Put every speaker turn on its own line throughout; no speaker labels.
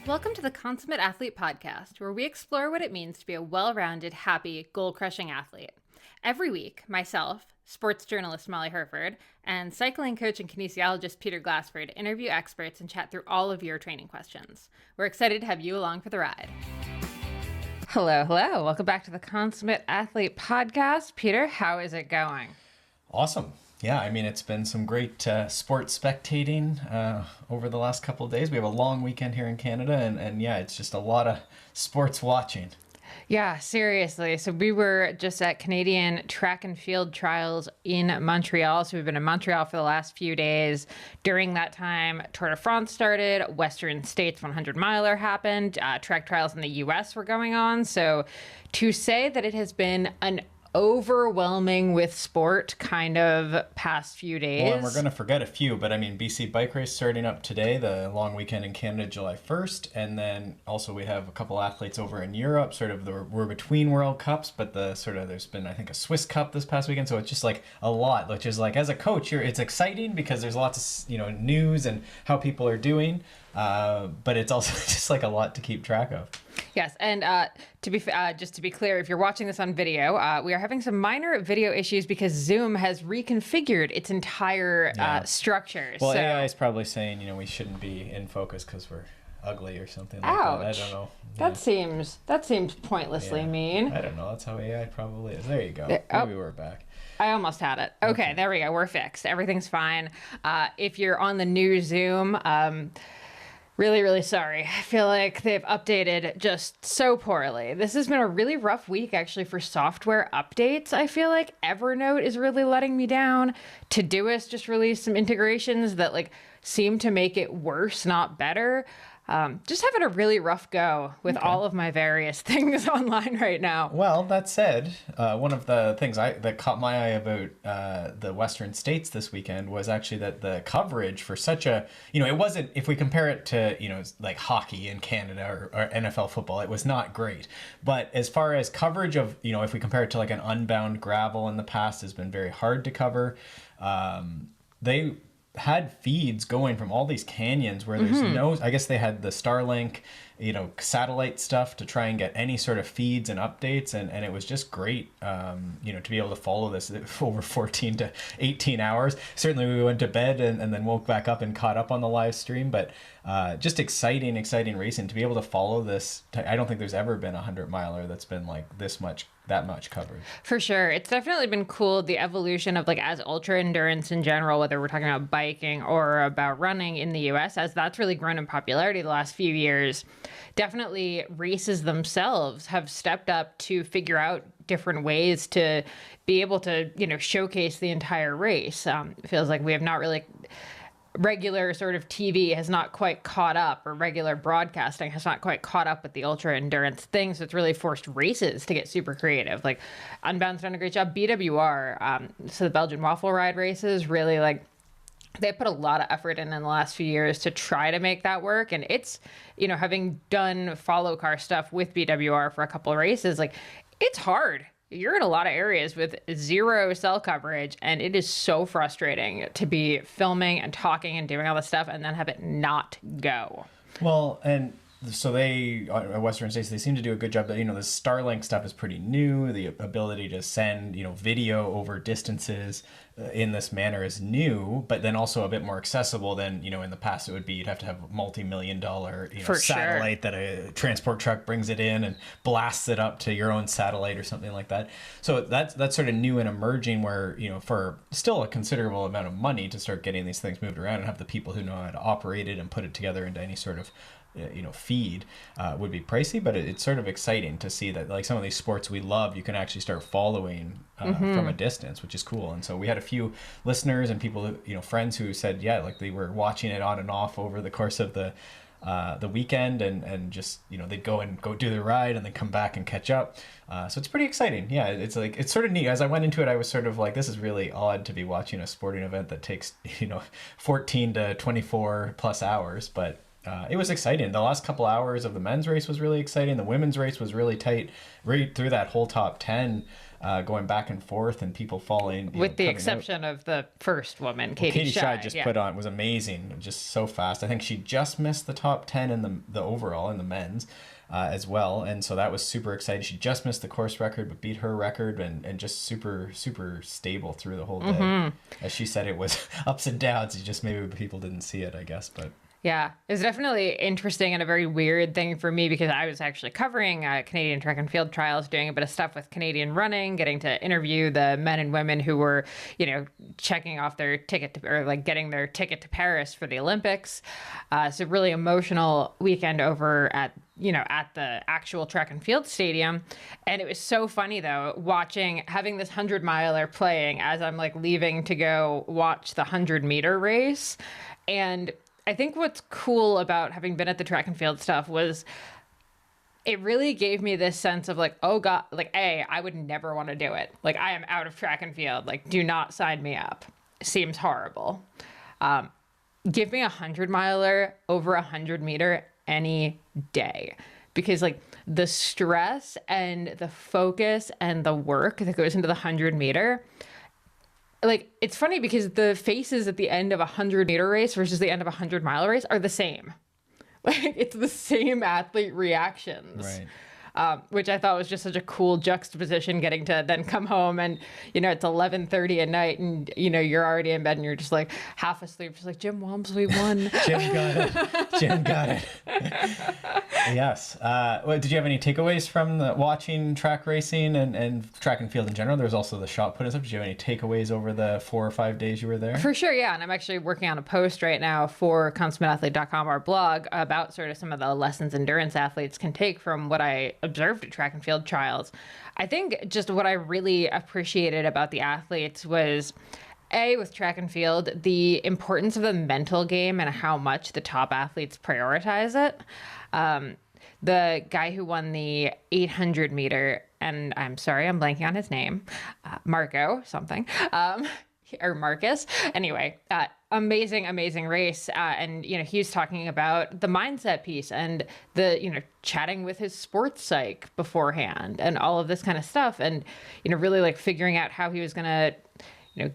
Welcome to the Consummate Athlete Podcast, where we explore what it means to be a well-rounded, happy, goal-crushing athlete. Every week, myself, sports journalist Molly Herford, and cycling coach and kinesiologist Peter Glassford interview experts and chat through all of your training questions. We're excited to have you along for the ride. Hello. Welcome back to the Consummate Athlete Podcast. Peter, how is it going?
Awesome. Yeah, I mean, it's been some great sports spectating over the last couple of days. We have a long weekend here in Canada, and yeah, it's just a lot of sports watching.
Yeah, seriously. So we were just at Canadian track and field trials in Montreal. So we've been in Montreal for the last few days. During that time, Tour de France started, Western States 100 miler happened, track trials in the US were going on. So to say that it has been an overwhelming with sport kind of past few days.
Well, and we're going to forget a few, but I mean, BC Bike Race starting up today, the long weekend in Canada, July 1st. And then also we have a couple athletes over in Europe, we're between World Cups, but there's been, I think, a Swiss Cup this past weekend. So it's just like a lot, which is like, as a coach, it's exciting because there's lots of, news and how people are doing. But it's also just like a lot to keep track of.
Yes, and just to be clear, if you're watching this on video, we are having some minor video issues because Zoom has reconfigured its entire structure.
Well, AI is probably saying, we shouldn't be in focus because we're ugly or something like that. I don't know.
That seems pointlessly mean.
I don't know. That's how AI probably is. There you go. Maybe we're back.
I almost had it. Okay, there we go. We're fixed. Everything's fine. If you're on the new Zoom, really, really sorry. I feel like they've updated just so poorly. This has been a really rough week, actually, for software updates. I feel like Evernote is really letting me down. Todoist just released some integrations that seem to make it worse, not better. Just having a really rough go with all of my various things online right now.
Well, that said, one of the things that caught my eye about the Western States this weekend was actually that the coverage for such a, it wasn't, if we compare it to, like hockey in Canada or NFL football, it was not great. But as far as coverage of, if we compare it to like an Unbound gravel in the past, has been very hard to cover. They had feeds going from all these canyons where there's no, I guess they had the Starlink, satellite stuff to try and get any sort of feeds and updates. And it was just great, to be able to follow this over 14 to 18 hours. Certainly we went to bed and then woke back up and caught up on the live stream, but just exciting racing to be able to follow this. I don't think there's ever been a 100 miler that's been like that much coverage.
For sure. It's definitely been cool, the evolution of as ultra endurance in general, whether we're talking about biking or about running in the US, as that's really grown in popularity the last few years. Definitely races themselves have stepped up to figure out different ways to be able to, showcase the entire race. It feels like we have not really... regular sort of TV has not quite caught up, or regular broadcasting has not quite caught up with the ultra endurance thing. So it's really forced races to get super creative. Like Unbound's done a great job. BWR, so the Belgian waffle ride races, really they put a lot of effort in the last few years to try to make that work. And it's, having done follow car stuff with BWR for a couple of races, it's hard. You're in a lot of areas with zero cell coverage, and it is so frustrating to be filming and talking and doing all this stuff and then have it not go.
Well, and so they, at Western States, they seem to do a good job. But, the Starlink stuff is pretty new. The ability to send, video over distances in this manner is new, but then also a bit more accessible than, in the past it would be. You'd have to have a multi-million-dollar satellite that a transport truck brings it in and blasts it up to your own satellite or something like that. So that's sort of new and emerging where, for still a considerable amount of money to start getting these things moved around and have the people who know how to operate it and put it together into any sort of feed would be pricey, but it's sort of exciting to see that some of these sports we love, you can actually start following from a distance, which is cool. And so we had a few listeners and people, friends who said, they were watching it on and off over the course of the weekend and just, they'd go do the ride and then come back and catch up. So it's pretty exciting. Yeah, it's sort of neat. As I went into it, I was sort of like, this is really odd to be watching a sporting event that takes, 14 to 24 plus hours, but it was exciting. The last couple hours of the men's race was really exciting. The women's race was really tight, right through that whole top 10, going back and forth, and people falling.
With the exception of the first woman, Katie
Scheid just put on, was amazing, just so fast. I think she just missed the top 10 in the overall in the men's as well, and so that was super exciting. She just missed the course record, but beat her record, and just super stable through the whole day. As she said, it was ups and downs. Just maybe people didn't see it, I guess, but.
Yeah, it was definitely interesting and a very weird thing for me because I was actually covering Canadian track and field trials, doing a bit of stuff with Canadian running, getting to interview the men and women who were, checking off their ticket or like getting their ticket to Paris for the Olympics. So really emotional weekend over at the actual track and field stadium. And it was so funny though, having this 100-miler playing as I'm like leaving to go watch the 100-meter race. And I think what's cool about having been at the track and field stuff was it really gave me this sense of like, oh God, like, I would never want to do it. Like, I am out of track and field. Like, do not sign me up. Seems horrible. Give me 100-miler over 100-meter any day. Because like the stress and the focus and the work that goes into the 100-meter, like, it's funny because the faces at the end of a 100-meter race versus the end of a 100-mile race are the same. Like, it's the same athlete reactions.
Right.
Which I thought was just such a cool juxtaposition, getting to then come home and, it's 11:30 at night and, you're already in bed and you're just like half asleep, just like, Jim Walmsley won.
Jim got it. Jim got it. Yes. Did you have any takeaways from watching track racing and track and field in general? There was also the shot put and stuff. Did you have any takeaways over the 4 or 5 days you were there?
For sure, yeah. And I'm actually working on a post right now for consummateathlete.com, our blog, about sort of some of the lessons endurance athletes can take from what I observed at track and field trials. I think just what I really appreciated about the athletes was, with track and field, the importance of the mental game and how much the top athletes prioritize it. The guy who won the 800 meter, and I'm sorry, I'm blanking on his name, Marco something, or Marcus. Anyway, amazing race. And, he was talking about the mindset piece and the, chatting with his sports psych beforehand and all of this kind of stuff. And, really like figuring out how he was going to,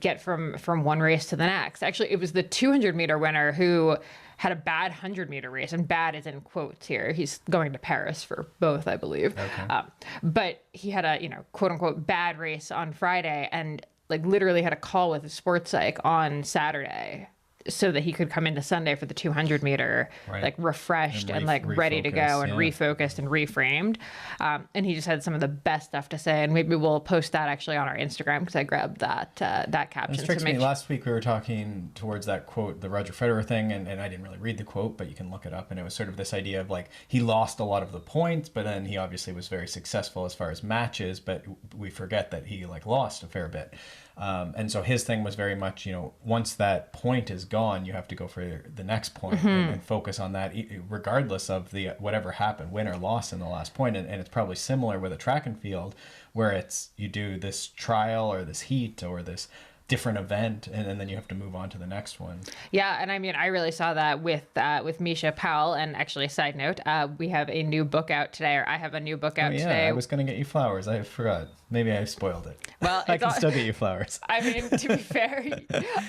get from one race to the next. Actually, it was the 200-meter winner who had a bad 100-meter race, and bad is in quotes here. He's going to Paris for both, I believe. Okay. But he had a, quote unquote bad race on Friday, and like literally had a call with his sports psych on Saturday so that he could come into Sunday for the 200-meter, right, like refreshed and like ready to go and refocused and reframed. And he just had some of the best stuff to say. And maybe we'll post that actually on our Instagram because I grabbed that caption.
It strikes me, last week we were talking towards that quote, the Roger Federer thing, and I didn't really read the quote, but you can look it up. And it was sort of this idea of like, he lost a lot of the points, but then he obviously was very successful as far as matches, but we forget that he like lost a fair bit. And so his thing was very much, once that point is gone, you have to go for the next point and focus on that, regardless of the whatever happened, win or loss in the last point. And it's probably similar with a track and field, where it's you do this trial or this heat or this different event, and then you have to move on to the next one.
Yeah, and I mean, I really saw that with Misha Powell. And actually, a side note, we have a new book out today, or I have a new book out today.
I was going to get you flowers. I forgot. Maybe I spoiled it.
Well,
I can still get you flowers.
I mean, to be fair,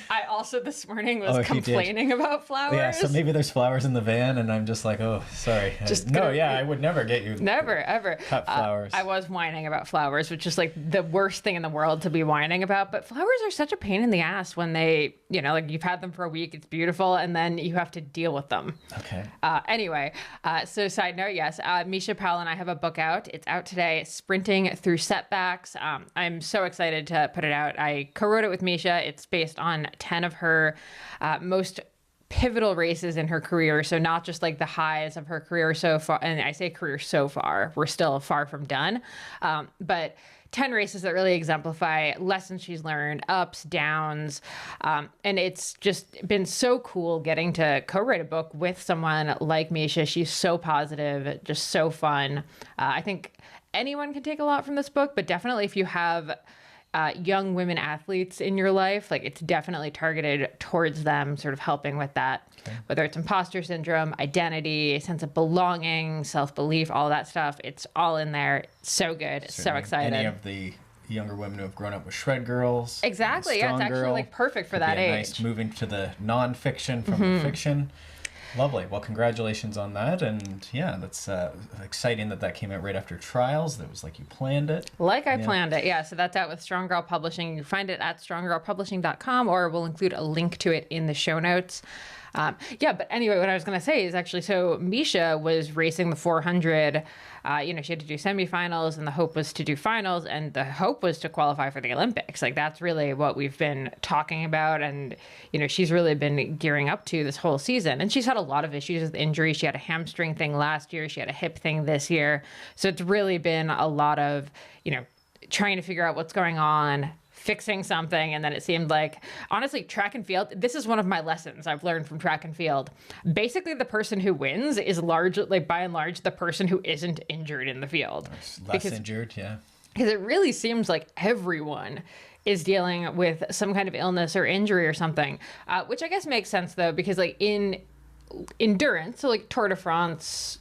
I also this morning was complaining about flowers.
Yeah, so maybe there's flowers in the van, and I'm just like, oh, sorry. I would never get you.
Never, ever.
Cut flowers.
I was whining about flowers, which is like the worst thing in the world to be whining about. But flowers are such a pain in the ass when they, like you've had them for a week, it's beautiful, and then you have to deal with them.
Okay.
Anyway, so side note, yes, Misha Powell and I have a book out. It's out today, Sprinting Through Setbacks. I'm so excited to put it out. I co-wrote it with Misha. It's based on 10 of her most pivotal races in her career. So not just like the highs of her career so far. And I say career so far, we're still far from done. But 10 races that really exemplify lessons she's learned, ups, downs. And it's just been so cool getting to co-write a book with someone like Misha. She's so positive, just so fun. I think anyone can take a lot from this book, but definitely if you have young women athletes in your life, like it's definitely targeted towards them, sort of helping with that, whether it's imposter syndrome, identity, sense of belonging, self-belief, all that stuff. It's all in there. So good.
Certainly.
So excited.
Any of the younger women who have grown up with Shred Girls.
Exactly. Yeah, it's actually like perfect for that age.
Nice moving to the non-fiction from the fiction. Lovely. Well, congratulations on that. And yeah, that's exciting that came out right after trials. That was like you planned it.
Like I planned it. Yeah. So that's out with Strong Girl Publishing. You can find it at stronggirlpublishing.com, or we'll include a link to it in the show notes. But anyway, what I was going to say is actually, so Misha was racing the 400. She had to do semifinals, and the hope was to do finals, and the hope was to qualify for the Olympics. Like, that's really what we've been talking about. And, she's really been gearing up to this whole season. And she's had a lot of issues with injury. She had a hamstring thing last year. She had a hip thing this year. So it's really been a lot of, trying to figure out what's going on, fixing something. And then it seemed like, honestly, track and field, this is one of my lessons I've learned from track and field. Basically, the person who wins is by and large, the person who isn't injured in the field.
Injured, yeah.
Because it really seems like everyone is dealing with some kind of illness or injury or something, which I guess makes sense, though, because like in endurance, so like Tour de France,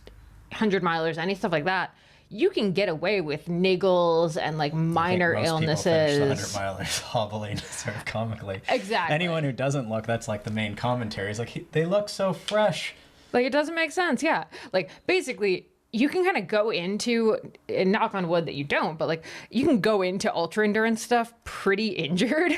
100 milers, any stuff like that, you can get away with niggles and like minor illnesses.
People finish the 100 milers hobbling sort of comically.
Exactly.
Anyone who doesn't look, that's like the main commentary. Is like, they look so fresh.
Like, it doesn't make sense. Yeah. Like, basically, you can kind of go into, and knock on wood that you don't, but like, you can go into ultra endurance stuff pretty injured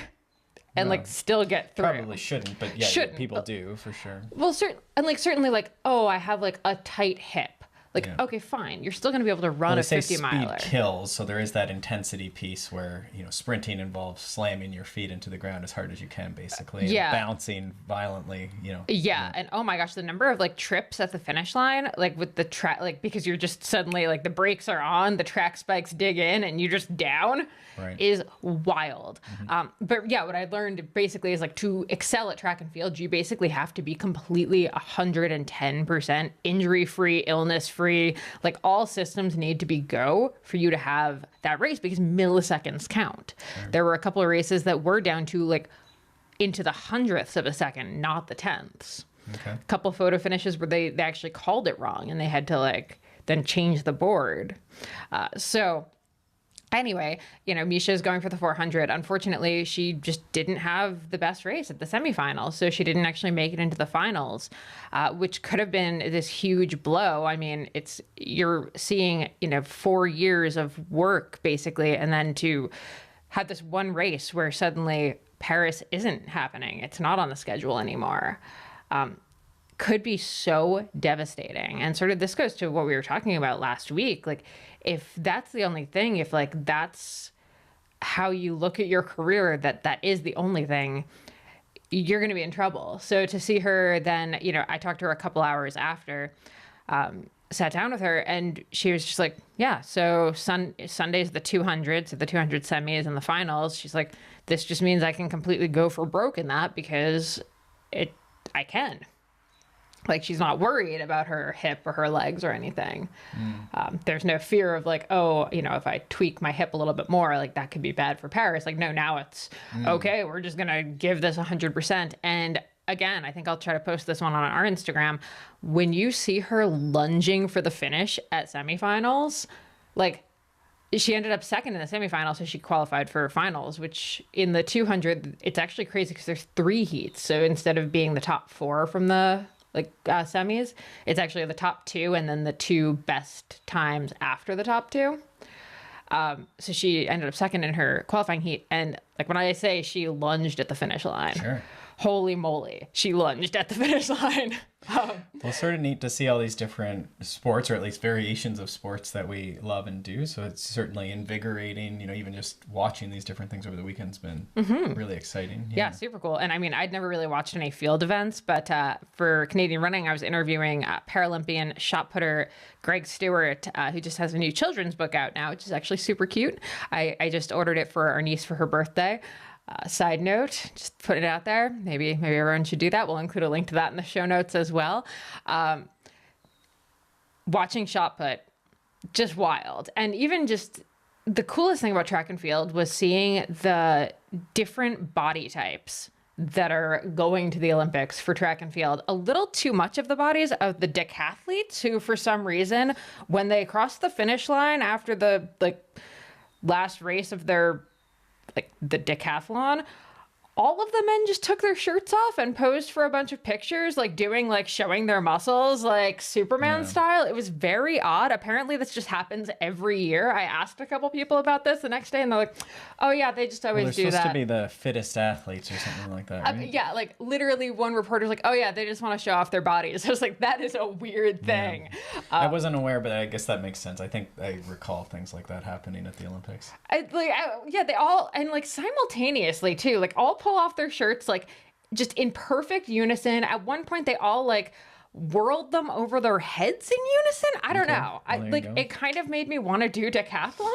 and like still get through.
Probably shouldn't, but yeah, people do for sure.
Well, certainly like, oh, I have like a tight hip. Like, okay, fine. You're still going to be able to run a 50-miler.
Speed kills, so there is that intensity piece where, sprinting involves slamming your feet into the ground as hard as you can, basically.
Yeah.
And bouncing violently,
Yeah, and oh my gosh, the number of, like, trips at the finish line, like, with the track, like, because you're just suddenly, like, the brakes are on, the track spikes dig in, and you're just down, is wild. But yeah, what I learned, basically, is, like, to excel at track and field, you basically have to be completely 110% injury-free, illness-free. Like, all systems need to be go for you to have that race, because milliseconds count. There were a couple of races that were down to like into the hundredths of a second, not the tenths. A couple photo finishes where they actually called it wrong, and they had to like then change the board. Anyway, Misha's going for the 400. Unfortunately, she just didn't have the best race at the semifinals, so she didn't actually make it into the finals, which could have been this huge blow. I mean, you're seeing, 4 years of work, basically, and then to have this one race where suddenly Paris isn't happening. It's not on the schedule anymore. Could be so devastating. And sort of this goes to what we were talking about last week. Like, if that's the only thing, if like that's how you look at your career, that is the only thing, you're going to be in trouble. So to see her then, I talked to her a couple hours after, sat down with her, and she was just like, yeah, so Sunday's the 200, so the 200 semis and the finals. She's like, this just means I can completely go for broke in that, because I can. Like, she's not worried about her hip or her legs or anything. There's no fear of like, oh, if I tweak my hip a little bit more, like that could be bad for Paris. Like, no, now it's okay. We're just going to give this 100%. And again, I think I'll try to post this one on our Instagram. When you see her lunging for the finish at semifinals, like, she ended up second in the semifinals, so she qualified for finals, which in the 200, it's actually crazy because there's 3 heats. So instead of being the top 4 from the semis, it's actually the top 2 and then the 2 best times after the top 2. So she ended up second in her qualifying heat. And like, when I say she lunged at the finish line, holy moly, she lunged at the finish line.
Well, sort of neat to see all these different sports, or at least variations of sports that we love and do. So it's certainly invigorating, even just watching these different things over the weekend's been really exciting.
Yeah, super cool. And I mean, I'd never really watched any field events, but for Canadian Running, I was interviewing Paralympian shot putter Greg Stewart, who just has a new children's book out now, which is actually super cute. I just ordered it for our niece for her birthday. Side note, just put it out there. Maybe everyone should do that. We'll include a link to that in the show notes as well. Watching shot put, just wild. And even just the coolest thing about track and field was seeing the different body types that are going to the Olympics for track and field. A little too much of the bodies of the decathletes who, for some reason, when they cross the finish line after the last race of their the decathlon, all of the men just took their shirts off and posed for a bunch of pictures, showing their muscles, like Superman style. It was very odd. Apparently this just happens every year. I asked a couple people about this the next day and they're like, oh yeah, they just always do that.
They're supposed to be the fittest athletes or something like that, right?
Yeah, like literally one reporter's like, oh yeah, they just want to show off their bodies. I was like, that is a weird thing.
Yeah. I wasn't aware, but I guess that makes sense. I think I recall things like that happening at the Olympics.
They all, and simultaneously too, all pull off their shirts just in perfect unison. At one point they all whirled them over their heads in unison. I don't know.
Well,
it kind of made me want to do decathlon.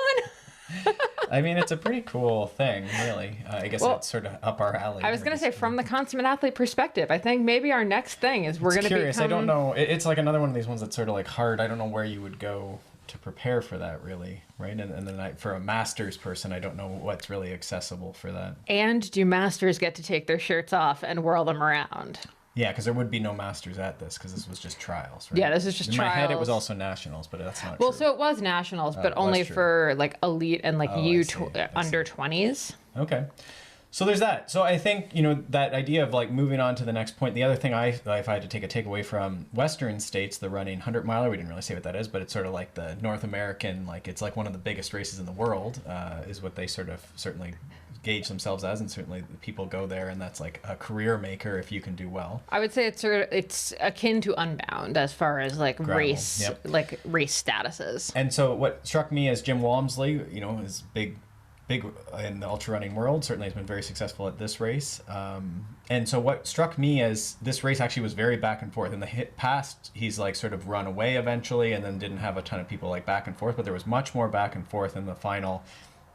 I mean, it's a pretty cool thing, really. I guess it's sort of up our alley.
I was going to say, from the consummate athlete perspective, I think maybe our next thing is we're going to be curious.
I don't know. It's like another one of these ones that's sort of hard. I don't know where you would go to prepare for that, really, right? And then for a masters person, I don't know what's really accessible for that.
And do masters get to take their shirts off and whirl them around?
Yeah, because there would be no masters at this, because this was just trials, right?
Yeah, this is just trials.
In my head, it was also nationals, but that's not true.
Well, so it was nationals, but only for elite and under 20s.
Okay. So there's that. So I think, that idea of moving on to the next point, the other thing if I had to take a takeaway from Western states, the running 100 miler, we didn't really say what that is, but it's sort of like the North American, it's one of the biggest races in the world, is what they sort of certainly gauge themselves as, and certainly people go there, and that's a career maker if you can do well.
I would say it's akin to Unbound as far as
Gravel,
race race statuses.
And so what struck me as Jim Walmsley, is big in the ultra running world, certainly has been very successful at this race. And so what struck me as this race actually was very back and forth. In the past, he's sort of run away eventually and then didn't have a ton of people back and forth, but there was much more back and forth in the final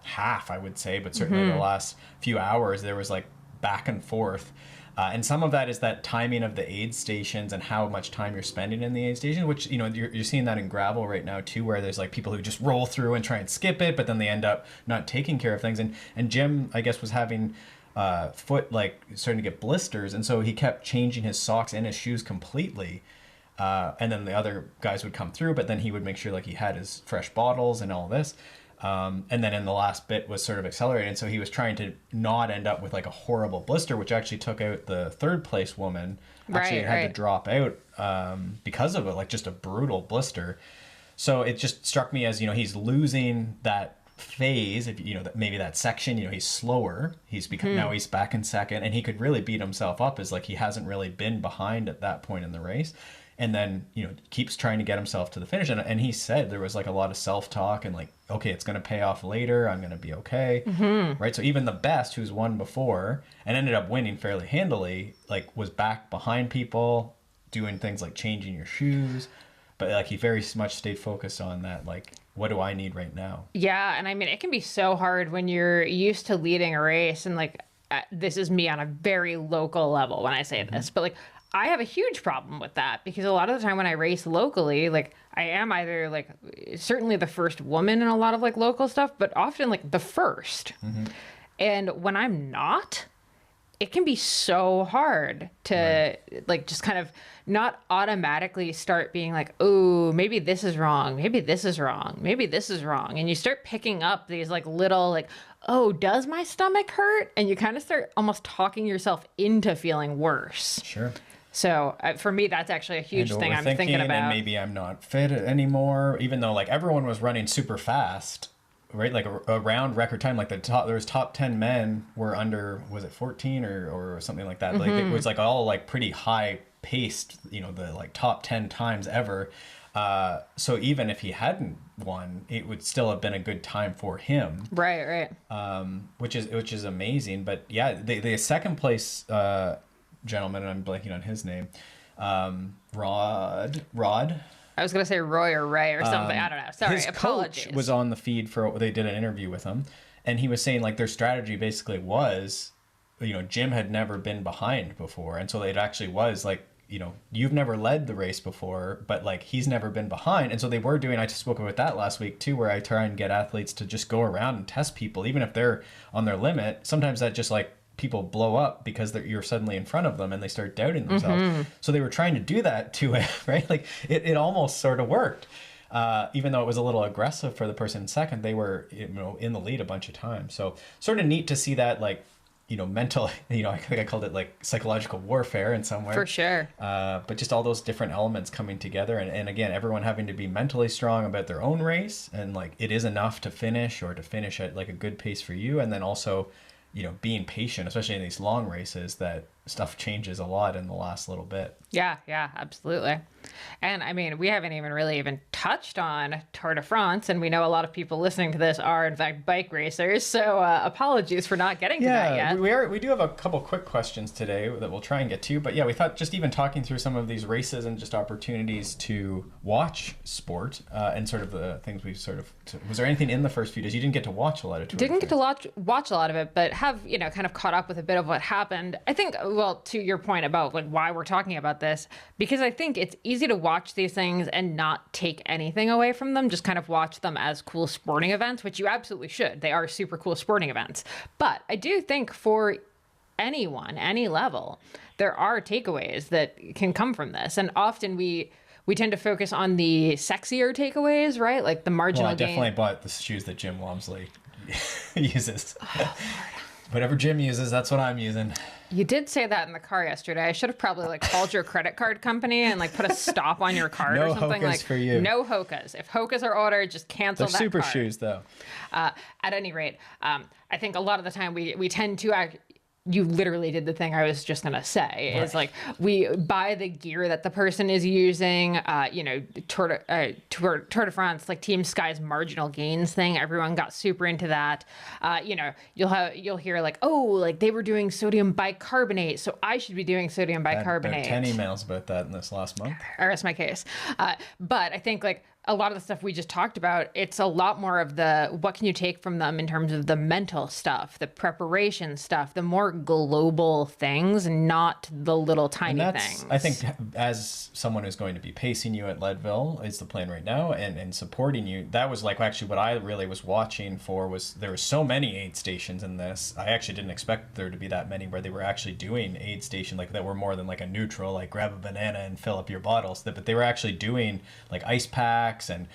half, I would say, but certainly the last few hours, there was back and forth. And some of that is that timing of the aid stations and how much time you're spending in the aid station, which, you're seeing that in gravel right now too, where there's people who just roll through and try and skip it, but then they end up not taking care of things. And Jim, I guess, was having foot starting to get blisters, and so he kept changing his socks and his shoes completely. And then the other guys would come through, but then he would make sure he had his fresh bottles and all this. And then in the last bit was sort of accelerating. And so he was trying to not end up with a horrible blister, which actually took out the third place woman. Actually had to drop out because of it, just a brutal blister. So it just struck me as, he's losing that phase, if maybe that section, he's slower. He's become now he's back in second, and he could really beat himself up as he hasn't really been behind at that point in the race. And then, keeps trying to get himself to the finish. And he said there was a lot of self-talk and okay, it's going to pay off later. I'm going to be okay. Mm-hmm. Right. So even the best, who's won before and ended up winning fairly handily, was back behind people doing things like changing your shoes. But he very much stayed focused on that. What do I need right now?
Yeah. And I mean, it can be so hard when you're used to leading a race. And this is me on a very local level when I say this, but I have a huge problem with that, because a lot of the time when I race locally, I am either certainly the first woman in a lot of local stuff, but often the first. Mm-hmm. And when I'm not, it can be so hard to just kind of not automatically start being oh, maybe this is wrong. Maybe this is wrong. Maybe this is wrong. And you start picking up these little oh, does my stomach hurt? And you kind of start almost talking yourself into feeling worse.
Sure.
So for me, that's actually a huge thing I'm thinking about.
And maybe I'm not fit anymore, even though everyone was running super fast, right? Around record time, there was top 10 men were under, was it 14 or something like that? Mm-hmm. It was all pretty high paced, the top 10 times ever. So even if he hadn't won, it would still have been a good time for him.
Right.
Which is amazing. But yeah, the second place, gentleman, and I'm blanking on his name, Rod.
I was gonna say Roy or Ray or something. I don't know. Sorry,
his
apologies.
Coach was on the feed they did an interview with him, and he was saying their strategy basically was, Jim had never been behind before, and so it actually was you know, you've never led the race before, but like he's never been behind. And so they were doing, I just spoke about that last week too, where I try and get athletes to just go around and test people, even if they're on their limit. Sometimes that just like people blow up because you're suddenly in front of them and they start doubting themselves. So they were trying to do that to it, right? Like it almost sort of worked. Even though it was a little aggressive for the person in second, they were, you know, in the lead a bunch of times. So sort of neat to see that, like, you know, mental, you know, I think I called it like psychological warfare in some way.
For sure.
But just all those different elements coming together. And again, everyone having to be mentally strong about their own race. And like, it is enough to finish or to finish at like a good pace for you. And then also, you know, being patient, especially in these long races, that stuff changes a lot in the last little bit.
Yeah, absolutely. And I mean, we haven't even touched on Tour de France, and we know a lot of people listening to this are in fact bike racers. So apologies for not getting to that yet.
We do have a couple quick questions today that we'll try and get to. But yeah, we thought just even talking through some of these races and just opportunities to watch sport and sort of the things we've sort of. Was there anything in the first few days? You didn't get to watch a lot of Tour de France.
Didn't get to watch a lot of it, but have, you know, kind of caught up with a bit of what happened. I think, well, to your point about like why we're talking about this, because I think it's easy to watch these things and not take anything away from them, just kind of watch them as cool sporting events, which you absolutely should. They are super cool sporting events. But I do think for anyone, any level, there are takeaways that can come from this. And often we tend to focus on the sexier takeaways, right? Like the marginal gain.
Definitely bought the shoes that Jim Walmsley uses. Oh, whatever Jim uses, that's what I'm using.
You did say that in the car yesterday. I should have probably like called your credit card company and like put a stop on your card or something.
Hokas for you.
No Hokas. If Hokas are ordered, just cancel that
super
card.
Shoes though.
At any rate, I think a lot of the time we tend to act. You literally did the thing I was just going to say, is like we buy the gear that the person is using, you know, Tour de France, like Team Sky's marginal gains thing. Everyone got super into that. You know, you'll hear like, oh, like they were doing sodium bicarbonate, so I should be doing sodium bicarbonate.
About 10 emails about that in this last month.
I rest my case. But I think like a lot of the stuff we just talked about, it's a lot more of the what can you take from them in terms of the mental stuff, the preparation stuff, the more global things, not the little tiny things.
I think as someone who's going to be pacing you at Leadville is the plan right now and supporting you, that was like actually what I really was watching for. Was there were so many aid stations in this. I actually didn't expect there to be that many where they were actually doing aid station like that were more than like a neutral, like grab a banana and fill up your bottles, but they were actually doing like ice packs and,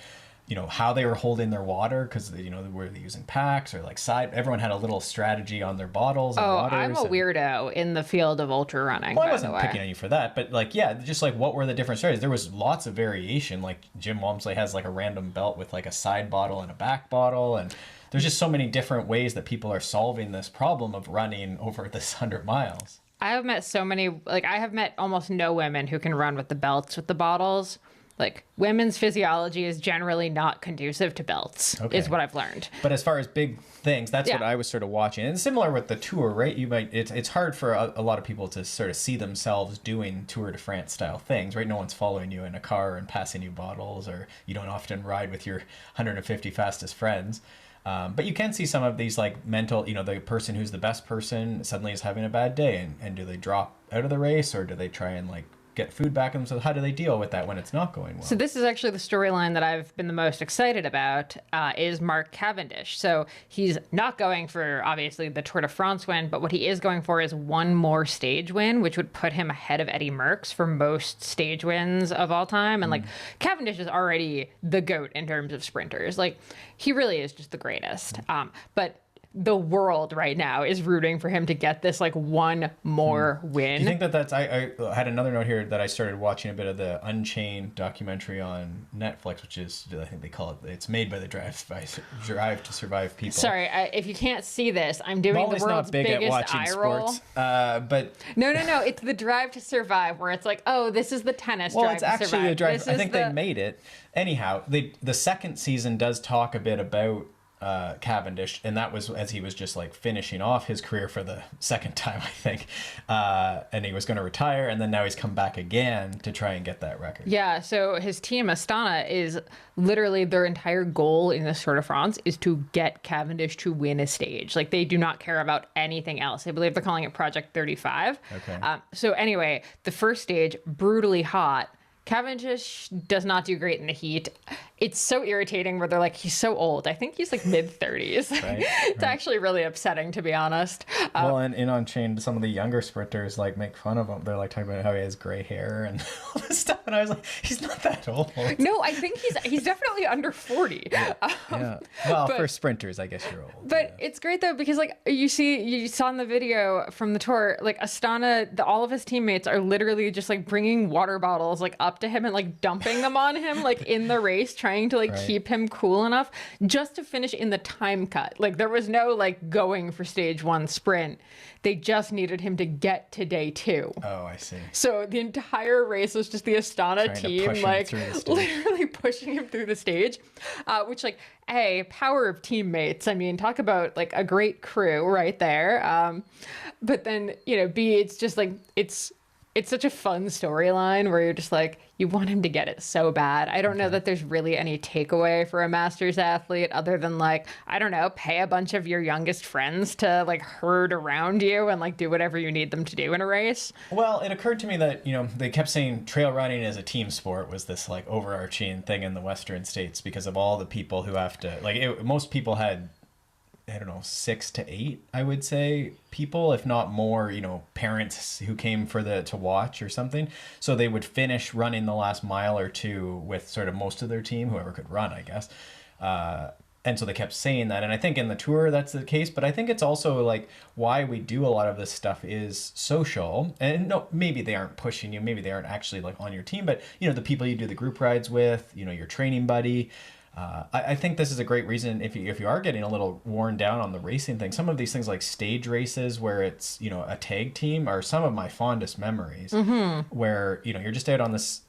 you know, how they were holding their water, because, you know, were they using packs or like everyone had a little strategy on their bottles and waters.
I'm a weirdo in the field of ultra running.
Well, I wasn't picking on you for that, but like, yeah, just like what were the different strategies? There was lots of variation. Like Jim Walmsley has like a random belt with like a side bottle and a back bottle, and there's just so many different ways that people are solving this problem of running over this 100 miles.
I have met almost no women who can run with the belts with the bottles. Like, women's physiology is generally not conducive to belts, is what I've learned.
But as far as big things, that's what I was sort of watching. And similar with the Tour, right? It's hard for a lot of people to sort of see themselves doing Tour de France style things, right? No one's following you in a car and passing you bottles, or you don't often ride with your 150 fastest friends. But you can see some of these like mental, you know, the person who's the best person suddenly is having a bad day, and do they drop out of the race, or do they try and like get food back in themselves? How do they deal with that when it's not going well?
So this is actually the storyline that I've been the most excited about, is Mark Cavendish. So he's not going for, obviously, the Tour de France win, but what he is going for is one more stage win, which would put him ahead of Eddie Merckx for most stage wins of all time. And like, Cavendish is already the GOAT in terms of sprinters. Like, he really is just the greatest. But the world right now is rooting for him to get this like one more win.
Do you think that I had another note here that I started watching a bit of the Unchained documentary on Netflix, which is, I think they call it's made by the Drive to Survive people.
Sorry, if you can't see this, I'm doing the world's
not big
biggest
at watching
eye roll.
Sports, but
no, it's the Drive to Survive, where it's like, oh, this is the tennis Drive to Survive. Well, it's actually
I think they made it. Anyhow, the second season does talk a bit about Cavendish, and that was as he was just like finishing off his career for the second time, I think, and he was going to retire, and then now he's come back again to try and get that record.
Yeah, so his team Astana is literally their entire goal in the Tour de France is to get Cavendish to win a stage. Like they do not care about anything else. I believe they're calling it Project 35.
Okay.
So anyway, the first stage, brutally hot. Cavendish does not do great in the heat. It's so irritating where they're like, he's so old. I think he's like mid-30s.
Right,
It's actually really upsetting, to be honest.
Well, and in Unchained, some of the younger sprinters like make fun of him. They're like talking about how he has gray hair and all this stuff. And I was like, he's not that old.
No, I think he's definitely under 40.
Yeah. Well,
but-
for sprinters, I guess you're old.
But it's great though, because like you saw in the video from the tour, like Astana, all of his teammates are literally just like bringing water bottles like up to him and like dumping them on him like in the race, trying to like keep him cool enough just to finish in the time cut. Like there was no like going for stage 1 sprint. They just needed him to get to day 2.
Oh, I see.
So the entire race was just the Astana
Trying to
team,
push him
like
through the stage.
literally pushing him through the stage, which like, A, power of teammates. I mean, talk about like a great crew right there. But then, B, it's just like, it's such a fun storyline where you're just like, you want him to get it so bad. I don't know that there's really any takeaway for a masters athlete other than like, I don't know, pay a bunch of your youngest friends to like herd around you and like do whatever you need them to do in a race.
Well, it occurred to me that, they kept saying trail running as a team sport was this like overarching thing in the Western states because of all the people who have to, like most people had, I don't know, 6 to 8, I would say, people, if not more, parents who came to watch or something. So they would finish running the last mile or two with sort of most of their team, whoever could run, I guess. And so they kept saying that. And I think in the tour, that's the case. But I think it's also like why we do a lot of this stuff is social. And no, maybe they aren't pushing you. Maybe they aren't actually like on your team. But, the people you do the group rides with, your training buddy. I think this is a great reason if you are getting a little worn down on the racing thing. Some of these things like stage races where it's a tag team are some of my fondest memories. Where you're just out on this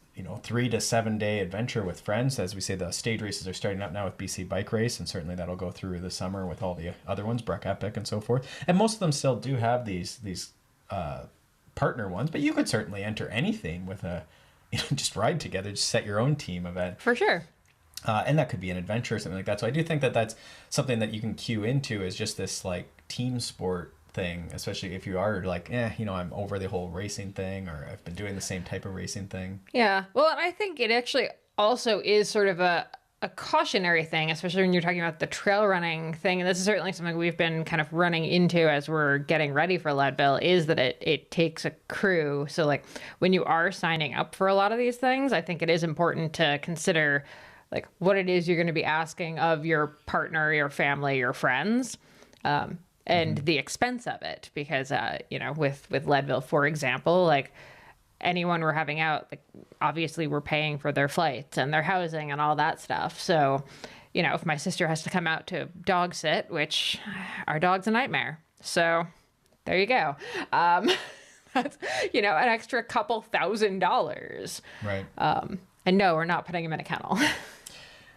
3 to 7 day adventure with friends. As we say, the stage races are starting up now with BC Bike Race, and certainly that'll go through the summer with all the other ones, Breck Epic and so forth. And most of them still do have these partner ones, but you could certainly enter anything with a just ride together, just set your own team event
For sure.
And that could be an adventure or something like that. So I do think that that's something that you can cue into is just this like team sport thing, especially if you are like, I'm over the whole racing thing, or I've been doing the same type of racing thing.
Yeah. Well, and I think it actually also is sort of a cautionary thing, especially when you're talking about the trail running thing. And this is certainly something we've been kind of running into as we're getting ready for Leadville, is that it takes a crew. So like when you are signing up for a lot of these things, I think it is important to consider like what it is you're going to be asking of your partner, your family, your friends, and the expense of it. Because, with Leadville, for example, like anyone we're having out, like obviously we're paying for their flights and their housing and all that stuff. So, if my sister has to come out to dog sit, which our dog's a nightmare. So there you go. That's, an extra couple $1,000.
Right.
And no, we're not putting him in a kennel.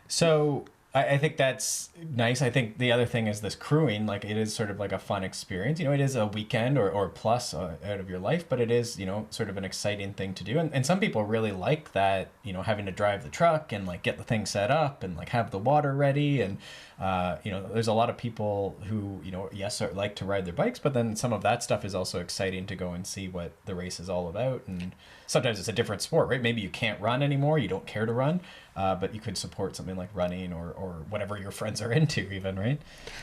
So I think that's nice. I think the other thing is this crewing, like it is sort of like a fun experience. It is a weekend or plus out of your life, but it is, sort of an exciting thing to do. And some people really like that, having to drive the truck and like get the thing set up and like have the water ready. And, there's a lot of people who, yes, like to ride their bikes, but then some of that stuff is also exciting to go and see what the race is all about. And sometimes it's a different sport, right? Maybe you can't run anymore. You don't care to run. But you could support something like running or whatever your friends are into even, right?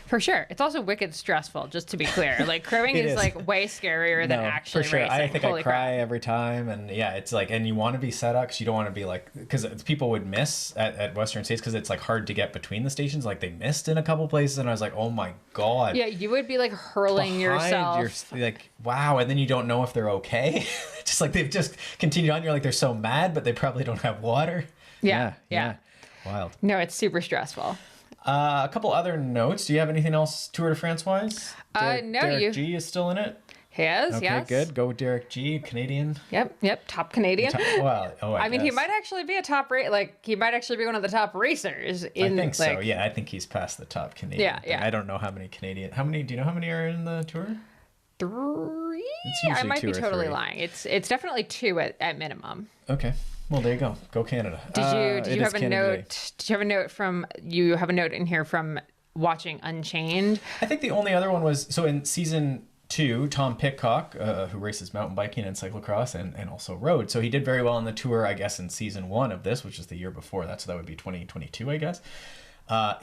For sure. It's also wicked stressful, just to be clear. Like crewing is like way scarier than actually
for sure.
racing.
I think
Holy
I cry
crap.
every time. And yeah, it's like, and you want to be set up because you don't want to be like, because people would miss at Western States because it's like hard to get between the stations. Like they missed in a couple places and I was like, oh my God.
Yeah, you would be like hurling yourself.
Like, wow. And then you don't know if they're okay. Just like they've just continued on. You're like, they're so mad, but they probably don't have water.
Yeah.
Wild.
No, it's super stressful.
A couple other notes. Do you have anything else Tour de France wise?
No,
Derek G is still in it.
He is,
Okay,
yes.
good. Go Derek G, Canadian.
Yep, top Canadian.
I
mean, he
guess.
might actually be he might actually be one of the top racers in,
I think so. Yeah, I think he's past the top Canadian.
Yeah, yeah.
I don't know how many Canadian. Do you know how many are in the tour?
3.
It's usually
I might
2
be
or
totally
3.
lying. It's definitely 2 at minimum.
Okay. Well, there you go. Go Canada.
Did you have a
Canada Day.
note? Did you have a note from? You have a note in here from watching Unchained.
I think the only other one was so in season 2, Tom Pitcock, who races mountain biking and cyclocross and also road. So he did very well on the tour, I guess, in season 1 of this, which is the year before that. So that would be 2022, I guess.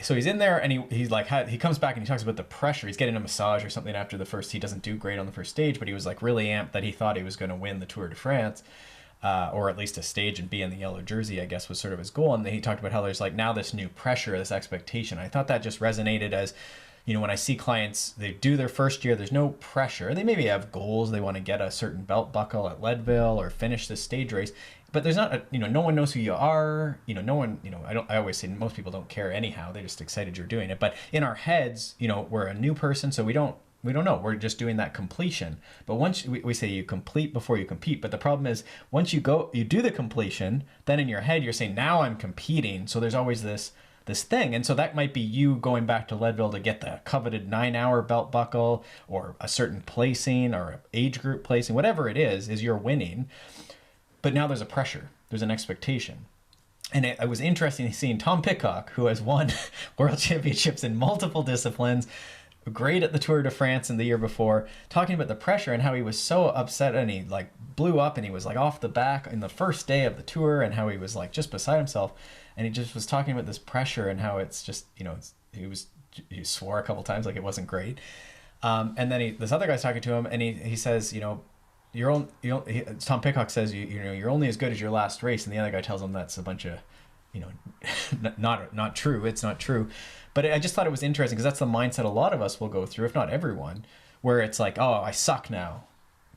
So he's in there and he comes back and he talks about the pressure. He's getting a massage or something after the first. He doesn't do great on the first stage, but he was like really amped that he thought he was going to win the Tour de France. Or at least a stage and be in the yellow jersey, I guess, was sort of his goal. And then he talked about how there's like now this new pressure, this expectation. I thought that just resonated as, when I see clients, they do their first year, there's no pressure. They maybe have goals. They want to get a certain belt buckle at Leadville or finish this stage race. But there's not, no one knows who you are. No one, I always say most people don't care anyhow. They're just excited you're doing it. But in our heads, we're a new person, so we don't know. We're just doing that completion. But once we say you complete before you compete. But the problem is once you do the completion, then in your head, you're saying, now I'm competing. So there's always this thing. And so that might be you going back to Leadville to get the coveted 9-hour belt buckle or a certain placing or age group placing, whatever it is you're winning. But now there's a pressure. There's an expectation. And it was interesting seeing Tom Pitcock, who has won world championships in multiple disciplines, great at the Tour de France in the year before, talking about the pressure and how he was so upset and he like blew up and he was like off the back in the first day of the tour and how he was like just beside himself. And he just was talking about this pressure and how it's just, he swore a couple times like it wasn't great. And then this other guy's talking to him and he says, Tom Pitcock says, you're only as good as your last race. And the other guy tells him that's a bunch of, not true. It's not true. But I just thought it was interesting because that's the mindset a lot of us will go through, if not everyone, where it's like, oh, I suck now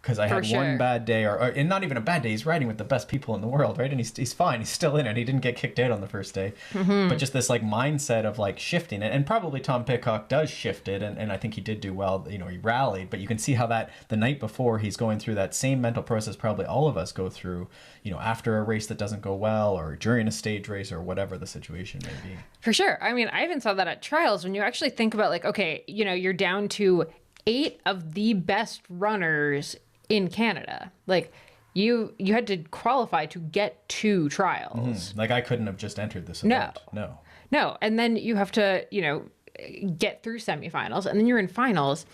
because I had one bad day and not even a bad day. He's riding with the best people in the world, right? And he's fine. He's still in it. He didn't get kicked out on the first day. Mm-hmm. But just this like mindset of like shifting it. And probably Tom Pitcock does shift it. And I think he did do well. He rallied. But you can see how that the night before he's going through that same mental process probably all of us go through, after a race that doesn't go well or during a stage race or whatever the situation may be.
For sure. I mean, I even saw that at trials when you actually think about like, okay, you're down to 8 of the best runners in Canada. Like you had to qualify to get 2 trials.
Like I couldn't have just entered this event.
No. And then you have to, get through semifinals and then you're in finals.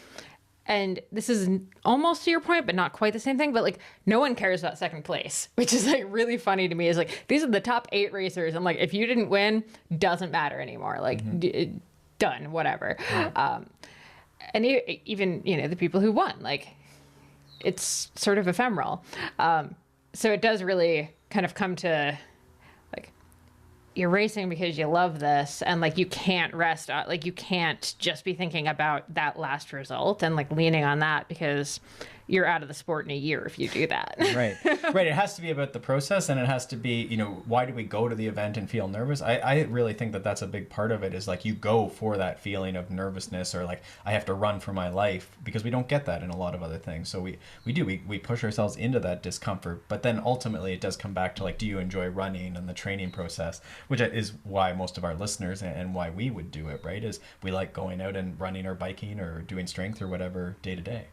And this is almost to your point, but not quite the same thing. But like, no one cares about second place, which is like really funny to me. Is like, these are the top 8 racers. I'm like, if you didn't win, doesn't matter anymore. Like, done, whatever. Yeah. And even, the people who won, like, it's sort of ephemeral. So it does really kind of come to like, you're racing because you love this and like you can't rest like you can't just be thinking about that last result and like leaning on that because you're out of the sport in a year if you do that.
Right. It has to be about the process and it has to be, why do we go to the event and feel nervous? I really think that that's a big part of it is like you go for that feeling of nervousness or like I have to run for my life because we don't get that in a lot of other things. So we push ourselves into that discomfort, but then ultimately it does come back to like, do you enjoy running and the training process, which is why most of our listeners and why we would do it, right? Is we like going out and running or biking or doing strength or whatever day to day.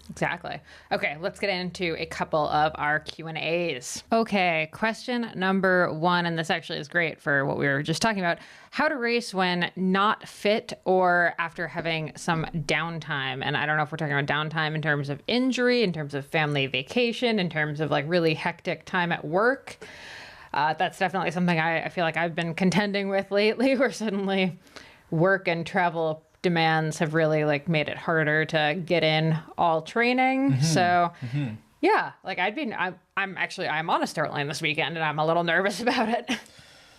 Exactly. Okay, let's get into a couple of our Q&As. Okay, question number 1, and this actually is great for what we were just talking about. How to race when not fit or after having some downtime. And I don't know if we're talking about downtime in terms of injury, in terms of family vacation, in terms of like really hectic time at work. That's definitely something I feel like I've been contending with lately, where suddenly work and travel demands have really like made it harder to get in all training. So yeah, like I'm on a start line this weekend and I'm a little nervous about it.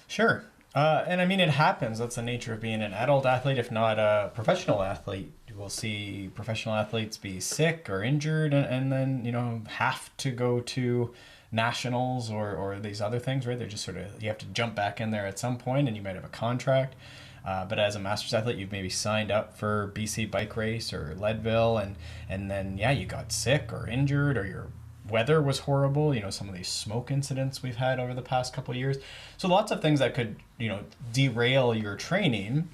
Sure. And I mean, it happens. That's the nature of being an adult athlete, if not a professional athlete. We'll see professional athletes be sick or injured and then, have to go to nationals or these other things, right? They're just sort of, you have to jump back in there at some point and you might have a contract. But as a master's athlete, you've maybe signed up for BC Bike Race or Leadville, and then yeah, you got sick or injured, or your weather was horrible. You know, some of these smoke incidents we've had over the past couple of years. So lots of things that could, you know, derail your training.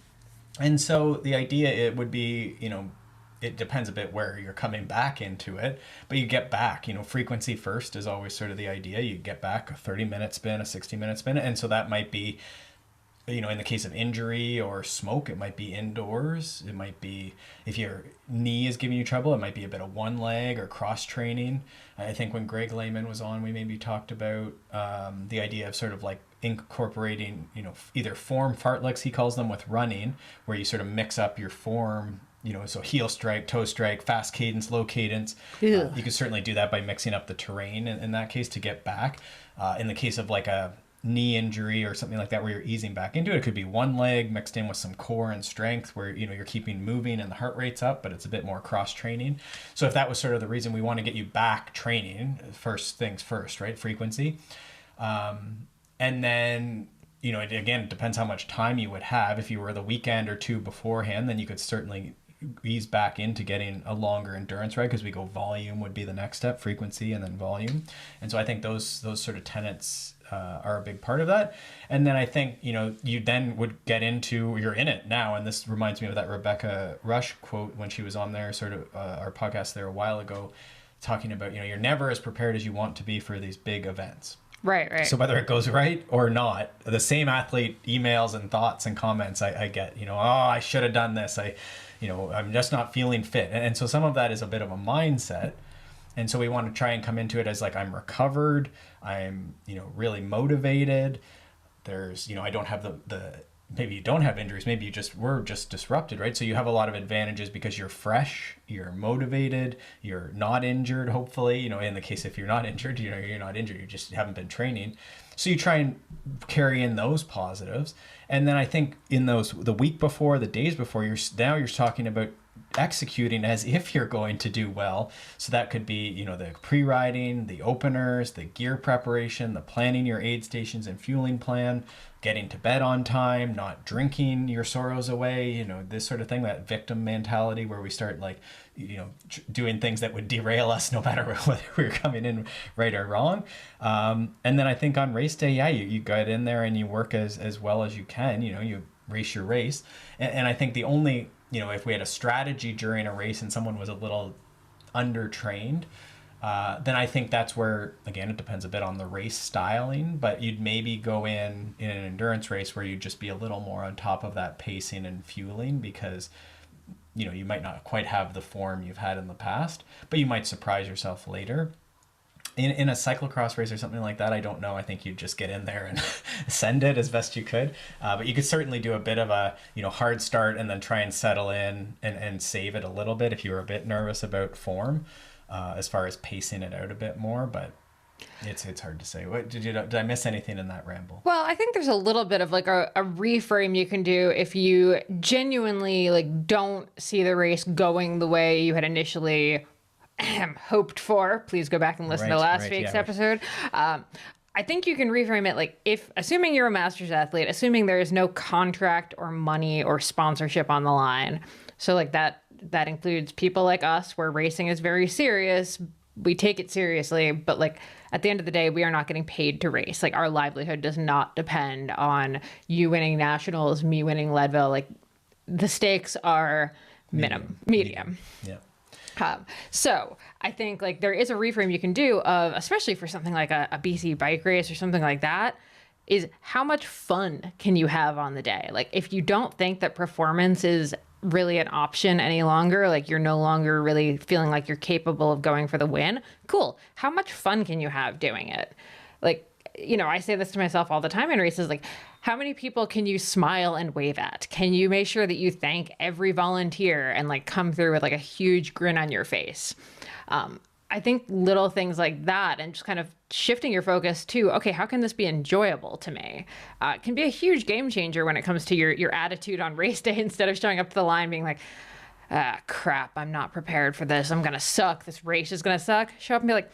And so the idea, it would be, you know, it depends a bit where you're coming back into it, but you get back, you know, frequency first is always sort of the idea. You get back a 30-minute spin, a 60-minute spin. And so that might be, you know, in the case of injury or smoke, it might be indoors. It might be, if your knee is giving you trouble, it might be a bit of one leg or cross training. I think when Greg Lehman was on, we maybe talked about the idea of sort of like incorporating, you know, either form fartleks, he calls them, with running, where you sort of mix up your form, you know, so heel strike, toe strike, fast cadence, low cadence. You could certainly do that by mixing up the terrain in that case to get back. In the case of like a knee injury or something like that where you're easing back into it, it could be one leg mixed in with some core and strength where, you know, you're keeping moving and the heart rate's up, but it's a bit more cross training. So if that was sort of the reason we want to get you back training, first things first, right? Frequency. And then, you know, it depends how much time you would have. If you were the weekend or two beforehand, then you could certainly ease back into getting a longer endurance ride, because we go volume would be the next step, frequency and then volume. And so I think those sort of tenets are a big part of that. And then I think, you know, you then would get into, you're in it now. And this reminds me of that Rebecca Rush quote when she was on there, sort of our podcast there a while ago, talking about, you know, you're never as prepared as you want to be for these big events.
Right.
So whether it goes right or not, the same athlete emails and thoughts and comments I get, you know, oh, I should have done this. I'm just not feeling fit. And so some of that is a bit of a mindset. And so we want to try and come into it as like, I'm recovered. I'm, you know, really motivated. There's, you know, I don't have the maybe you don't have injuries. Maybe we're just disrupted, right? So you have a lot of advantages because you're fresh, you're motivated, you're not injured, hopefully. You know, in the case if you're not injured, you know, you're not injured, you just haven't been training. So you try and carry in those positives. And then I think in the week before, the days before, you're talking about executing as if you're going to do well. So that could be, you know, the pre-riding, the openers, the gear preparation, the planning your aid stations and fueling plan, getting to bed on time, not drinking your sorrows away, you know, this sort of thing, that victim mentality where we start like, you know, doing things that would derail us no matter whether we're coming in right or wrong. And then I think on race day, yeah, you get in there and you work as well as you can, you know, you race your race. And I think the only, you know, if we had a strategy during a race and someone was a little undertrained, then I think that's where, again, it depends a bit on the race styling, but you'd maybe go in an endurance race where you'd just be a little more on top of that pacing and fueling, because, you know, you might not quite have the form you've had in the past, but you might surprise yourself later. In a cyclocross race or something like that, I don't know. I think you'd just get in there and send it as best you could. But you could certainly do a bit of a, you know, hard start and then try and settle in and save it a little bit if you were a bit nervous about form, as far as pacing it out a bit more. But it's hard to say. What did I miss anything in that ramble?
Well, I think there's a little bit of like a reframe you can do if you genuinely like don't see the race going the way you had initially hoped for. Please go back and listen to last week's episode. I think you can reframe it like, if assuming you're a master's athlete, assuming there is no contract or money or sponsorship on the line. So like that includes people like us where racing is very serious. We take it seriously, but like at the end of the day, we are not getting paid to race. Like our livelihood does not depend on you winning nationals, me winning Leadville. Like the stakes are medium.
Yeah.
So I think like there is a reframe you can do of, especially for something like a BC bike race or something like that, is how much fun can you have on the day? Like if you don't think that performance is really an option any longer, like you're no longer really feeling like you're capable of going for the win, cool. How much fun can you have doing it? Like, you know, I say this to myself all the time in races, like how many people can you smile and wave at? Can you make sure that you thank every volunteer and like come through with like a huge grin on your face? I think little things like that and just kind of shifting your focus to, okay, how can this be enjoyable to me? Can be a huge game changer when it comes to your attitude on race day. Instead of showing up to the line being like, crap, I'm not prepared for this. I'm going to suck. This race is going to suck. Show up and be like,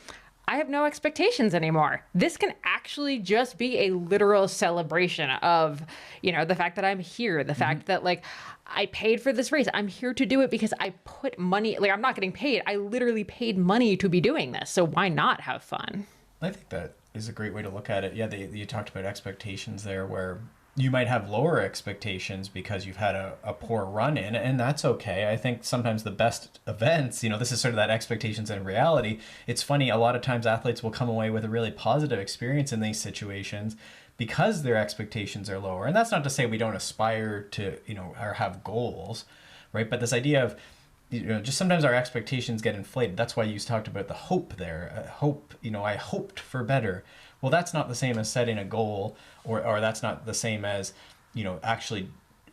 I have no expectations anymore. This can actually just be a literal celebration of, the fact that I'm here, the fact that like I paid for this race. I'm here to do it because I put money, like I'm not getting paid. I literally paid money to be doing this. So why not have fun?
I think that is a great way to look at it. Yeah, you talked about expectations there, where you might have lower expectations because you've had a poor run in, and that's okay. I think sometimes the best events, this is sort of that expectations and reality. It's funny, a lot of times athletes will come away with a really positive experience in these situations because their expectations are lower. And that's not to say we don't aspire to, or have goals, right? But this idea of, just sometimes our expectations get inflated. That's why you talked about the hope there. Hope, I hoped for better. Well, that's not the same as setting a goal, or that's not the same as, actually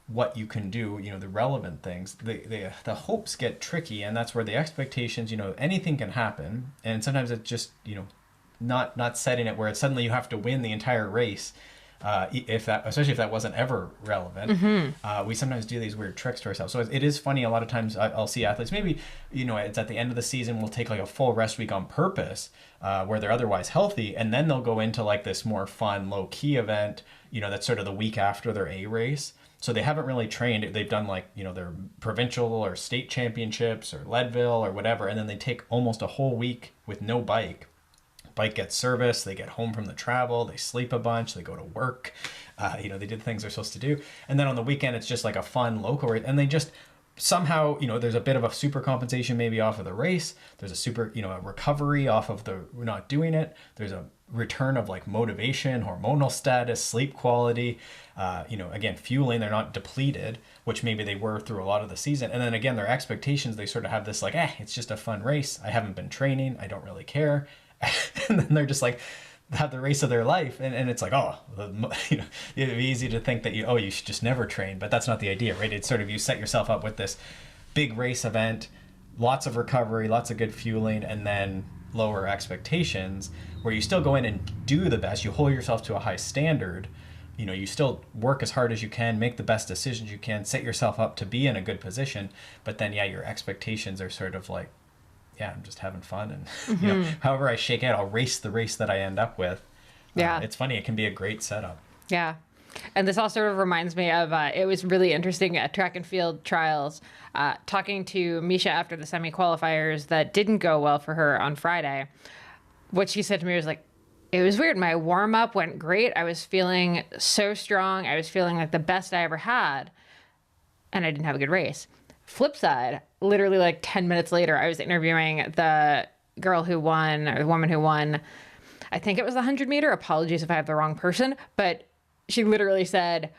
what you can do, the relevant things. The hopes get tricky, and that's where the expectations, anything can happen. And sometimes it's just, not setting it where it's suddenly you have to win the entire race. Especially if that wasn't ever relevant, we sometimes do these weird tricks to ourselves. So it is funny. A lot of times I'll see athletes, maybe, it's at the end of the season, we'll take like a full rest week on purpose, where they're otherwise healthy. And then they'll go into like this more fun, low key event, that's sort of the week after their A race. So they haven't really trained. They've done like, their provincial or state championships or Leadville or whatever. And then they take almost a whole week with no bike. Bike gets service, they get home from the travel, they sleep a bunch, they go to work, they did things they're supposed to do. And then on the weekend, it's just like a fun local race. And they just somehow, there's a bit of a super compensation maybe off of the race. There's a super, a recovery off of the not doing it. There's a return of like motivation, hormonal status, sleep quality, again, fueling, they're not depleted, which maybe they were through a lot of the season. And then again, their expectations, they sort of have this like, it's just a fun race. I haven't been training. I don't really care. And then they're just like have the race of their life, and it's like, it'd be easy to think that you should just never train, but that's not the idea, right? It's sort of you set yourself up with this big race event, lots of recovery, lots of good fueling, and then lower expectations where you still go in and do the best. You hold yourself to a high standard. You still work as hard as you can, make the best decisions you can, set yourself up to be in a good position, but then your expectations are sort of like, I'm just having fun, and however I shake out, I'll race the race that I end up with. It's funny, it can be a great setup.
Yeah. And this all sort of reminds me of, it was really interesting at track and field trials, talking to Misha after the semi-qualifiers that didn't go well for her on Friday. What she said to me was like, it was weird. My warm-up went great. I was feeling so strong. I was feeling like the best I ever had, and I didn't have a good race. Flip side, literally like 10 minutes later, I was interviewing the girl who won, or the woman who won. I think it was the 100-meter. Apologies if I have the wrong person, but she literally said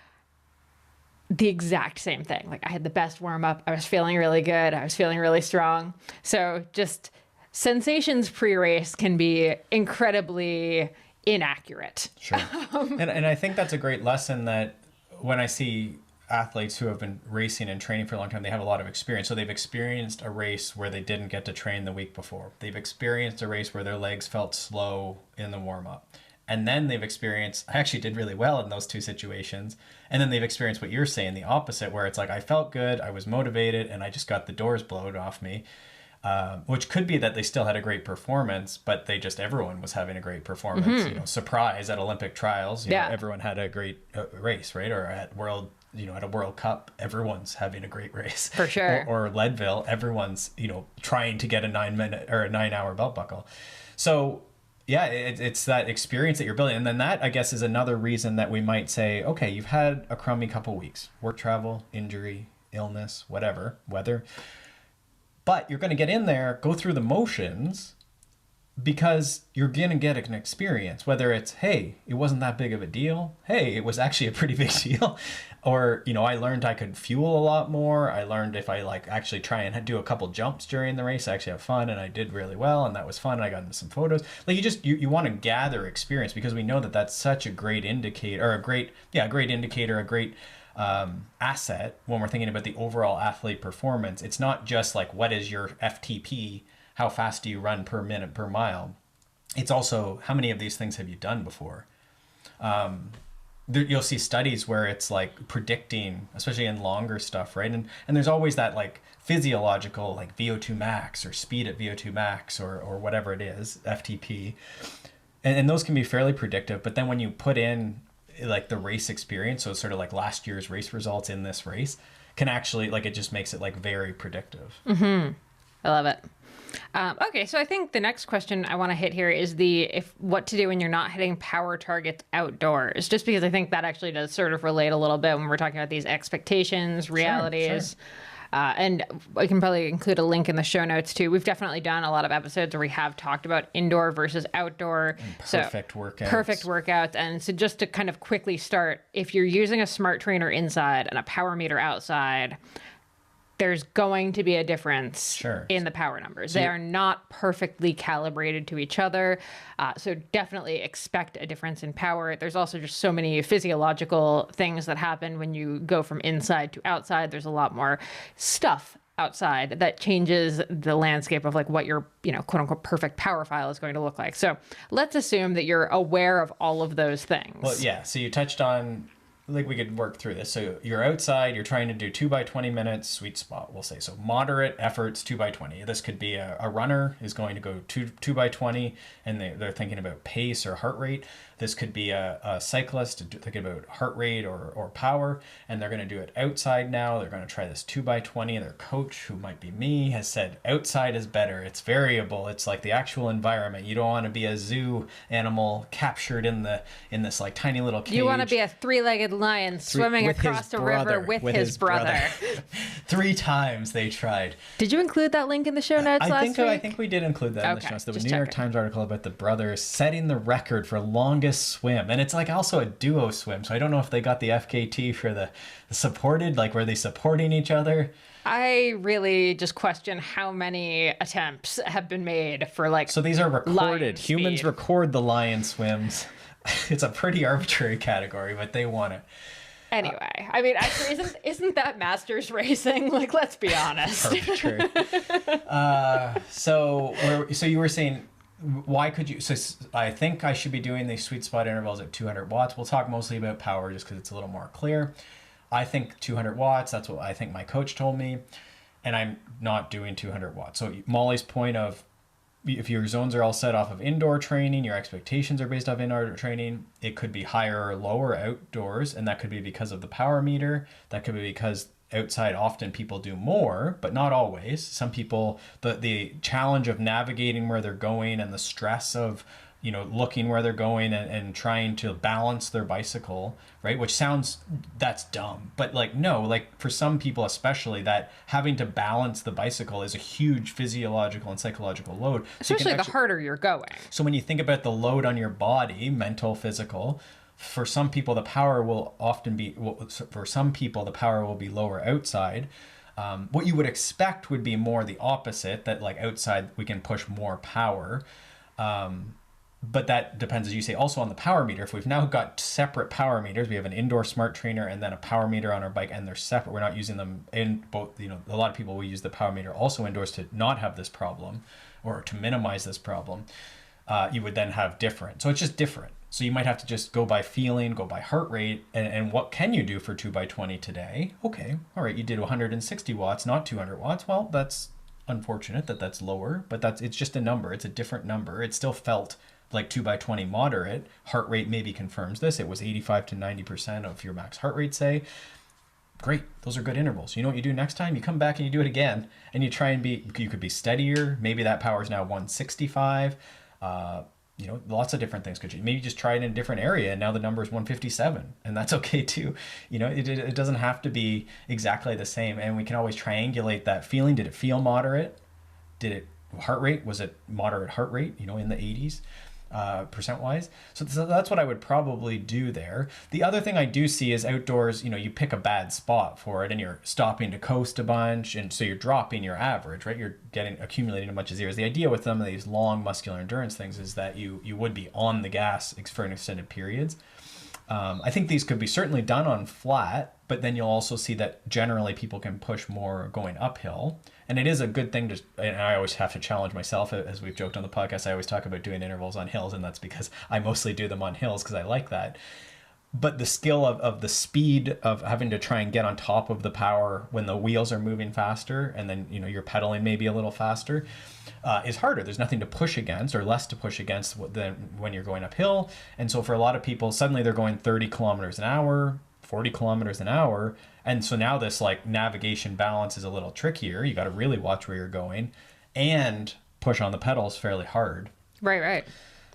the exact same thing. Like, I had the best warm up. I was feeling really good. I was feeling really strong. So just sensations pre-race can be incredibly inaccurate.
Sure. And I think that's a great lesson, that when I see athletes who have been racing and training for a long time, they have a lot of experience. So they've experienced a race where they didn't get to train the week before. They've experienced a race where their legs felt slow in the warm-up. And then they've experienced, I actually did really well in those two situations. And then they've experienced what you're saying, the opposite, where it's like, I felt good, I was motivated, and I just got the doors blown off me. Which could be that they still had a great performance, but everyone was having a great performance. Surprise at Olympic trials, everyone had a great race, right? Or at at a World Cup, everyone's having a great race.
For sure.
Or Leadville, everyone's, trying to get a 9-minute or a 9-hour belt buckle. So it's that experience that you're building. And then that, I guess, is another reason that we might say, okay, you've had a crummy couple weeks, work travel, injury, illness, whatever, weather. But you're going to get in there, go through the motions, because you're going to get an experience, whether it's, hey, it wasn't that big of a deal. Hey, it was actually a pretty big deal. Or, I learned I could fuel a lot more. I learned if I actually try and do a couple jumps during the race, I actually have fun, and I did really well, and that was fun. And I got into some photos. You want to gather experience, because we know that that's such a great indicator, or a great asset when we're thinking about the overall athlete performance. It's not just like, what is your FTP? How fast do you run per minute, per mile? It's also, how many of these things have you done before? you'll see studies where it's like predicting, especially in longer stuff, right? And there's always that like physiological, like VO2 max or speed at VO2 max or whatever it is, FTP. And those can be fairly predictive. But then when you put in like the race experience, so it's sort of like last year's race results in this race, can actually, like, it just makes it like very predictive.
I love it. Okay, so I think the next question I want to hit here is what to do when you're not hitting power targets outdoors. Just because I think that actually does sort of relate a little bit when we're talking about these expectations, realities.
Sure.
And I can probably include a link in the show notes too. We've definitely done a lot of episodes where we have talked about indoor versus outdoor.
And perfect workouts.
Perfect workouts. And so just to kind of quickly start, if you're using a smart trainer inside and a power meter outside, there's going to be a difference in the power numbers. They are not perfectly calibrated to each other. So definitely expect a difference in power. There's also just so many physiological things that happen when you go from inside to outside. There's a lot more stuff outside that changes the landscape of like what your, quote unquote, perfect power file is going to look like. So let's assume that you're aware of all of those things.
Well, yeah. So you touched on, like, we could work through this. So you're outside, you're trying to do 2 by 20 minutes, sweet spot, we'll say. So moderate efforts, 2 by 20. This could be a runner is going to go 2 by 20, and they're thinking about pace or heart rate. This could be a cyclist thinking about heart rate or power, and they're going to do it outside now. They're going to try this 2 by 20. Their coach, who might be me, has said outside is better. It's variable. It's like the actual environment. You don't want to be a zoo animal captured in this like tiny little cage.
You want to be a three-legged lion swimming across a river with his brother.
3 times they tried.
Did you include that link in the show notes last week?
I think we did include that in the show notes. There was a New York Times article about the brothers setting the record for longest swim, and it's like also a duo swim, so I don't know if they got the FKT for the supported, like, were they supporting each other?
I really just question how many attempts have been made for like,
so these are recorded. Humans record the lion swims. It's a pretty arbitrary category, but they want it.
Anyway, I mean, actually, isn't that masters racing? Like, let's be honest.
Arbitrary. So you were saying, why could you? So I think I should be doing these sweet spot intervals at 200 watts. We'll talk mostly about power just because it's a little more clear. I think 200 watts. That's what I think my coach told me, and I'm not doing 200 watts. So Molly's point of, if your zones are all set off of indoor training, your expectations are based off indoor training, it could be higher or lower outdoors, and that could be because of the power meter. That could be because outside often people do more, but not always. Some people, the challenge of navigating where they're going and the stress of looking where they're going and trying to balance their bicycle, right? Which that's dumb. But like, no, like for some people, especially, that having to balance the bicycle is a huge physiological and psychological load.
Especially the harder you're going.
So when you think about the load on your body, mental, physical, for some people, the power will be lower outside. What you would expect would be more the opposite, that like outside we can push more power. But that depends, as you say, also on the power meter. If we've now got separate power meters, we have an indoor smart trainer and then a power meter on our bike, and they're separate. We're not using them in both. A lot of people will use the power meter also indoors to not have this problem or to minimize this problem. You would then have different. So it's just different. So you might have to just go by feeling, go by heart rate, and what can you do for 2 by 20 today? Okay, all right, you did 160 watts, not 200 watts. Well, that's unfortunate that's lower, but it's just a number. It's a different number. It still felt like 2 by 20 moderate. Heart rate maybe confirms this. It was 85 to 90% of your max heart rate, say. Great, those are good intervals. You know what you do next time? You come back and you do it again, and you try and you could be steadier. Maybe that power is now 165. Lots of different things could change. Maybe just try it in a different area, and now the number is 157, and that's okay too. It doesn't have to be exactly the same, and we can always triangulate that feeling. Did it feel moderate? Heart rate, was it moderate heart rate, in the 80s? Percent wise. So that's what I would probably do there. The other thing I do see is outdoors, you pick a bad spot for it and you're stopping to coast a bunch, and so you're dropping your average, right? You're accumulating a bunch of zeros. The idea with some of these long muscular endurance things is that you would be on the gas for an extended periods. I think these could be certainly done on flat, but then you'll also see that generally people can push more going uphill. And it is a good thing and I always have to challenge myself, as we've joked on the podcast, I always talk about doing intervals on hills, and that's because I mostly do them on hills because I like that. but the skill of the speed of having to try and get on top of the power when the wheels are moving faster, and then you're pedaling maybe a little faster, is harder. There's nothing to push against, or less to push against than when you're going uphill. And so for a lot of people, suddenly they're going 30 kilometers an hour, 40 kilometers an hour, and so now this like navigation balance is a little trickier. You got to really watch where you're going and push on the pedals fairly hard.
Right.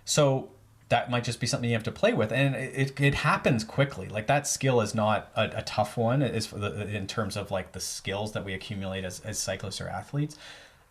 So that might just be something you have to play with, and it happens quickly. Like that skill is not a tough one in terms of like the skills that we accumulate as cyclists or athletes.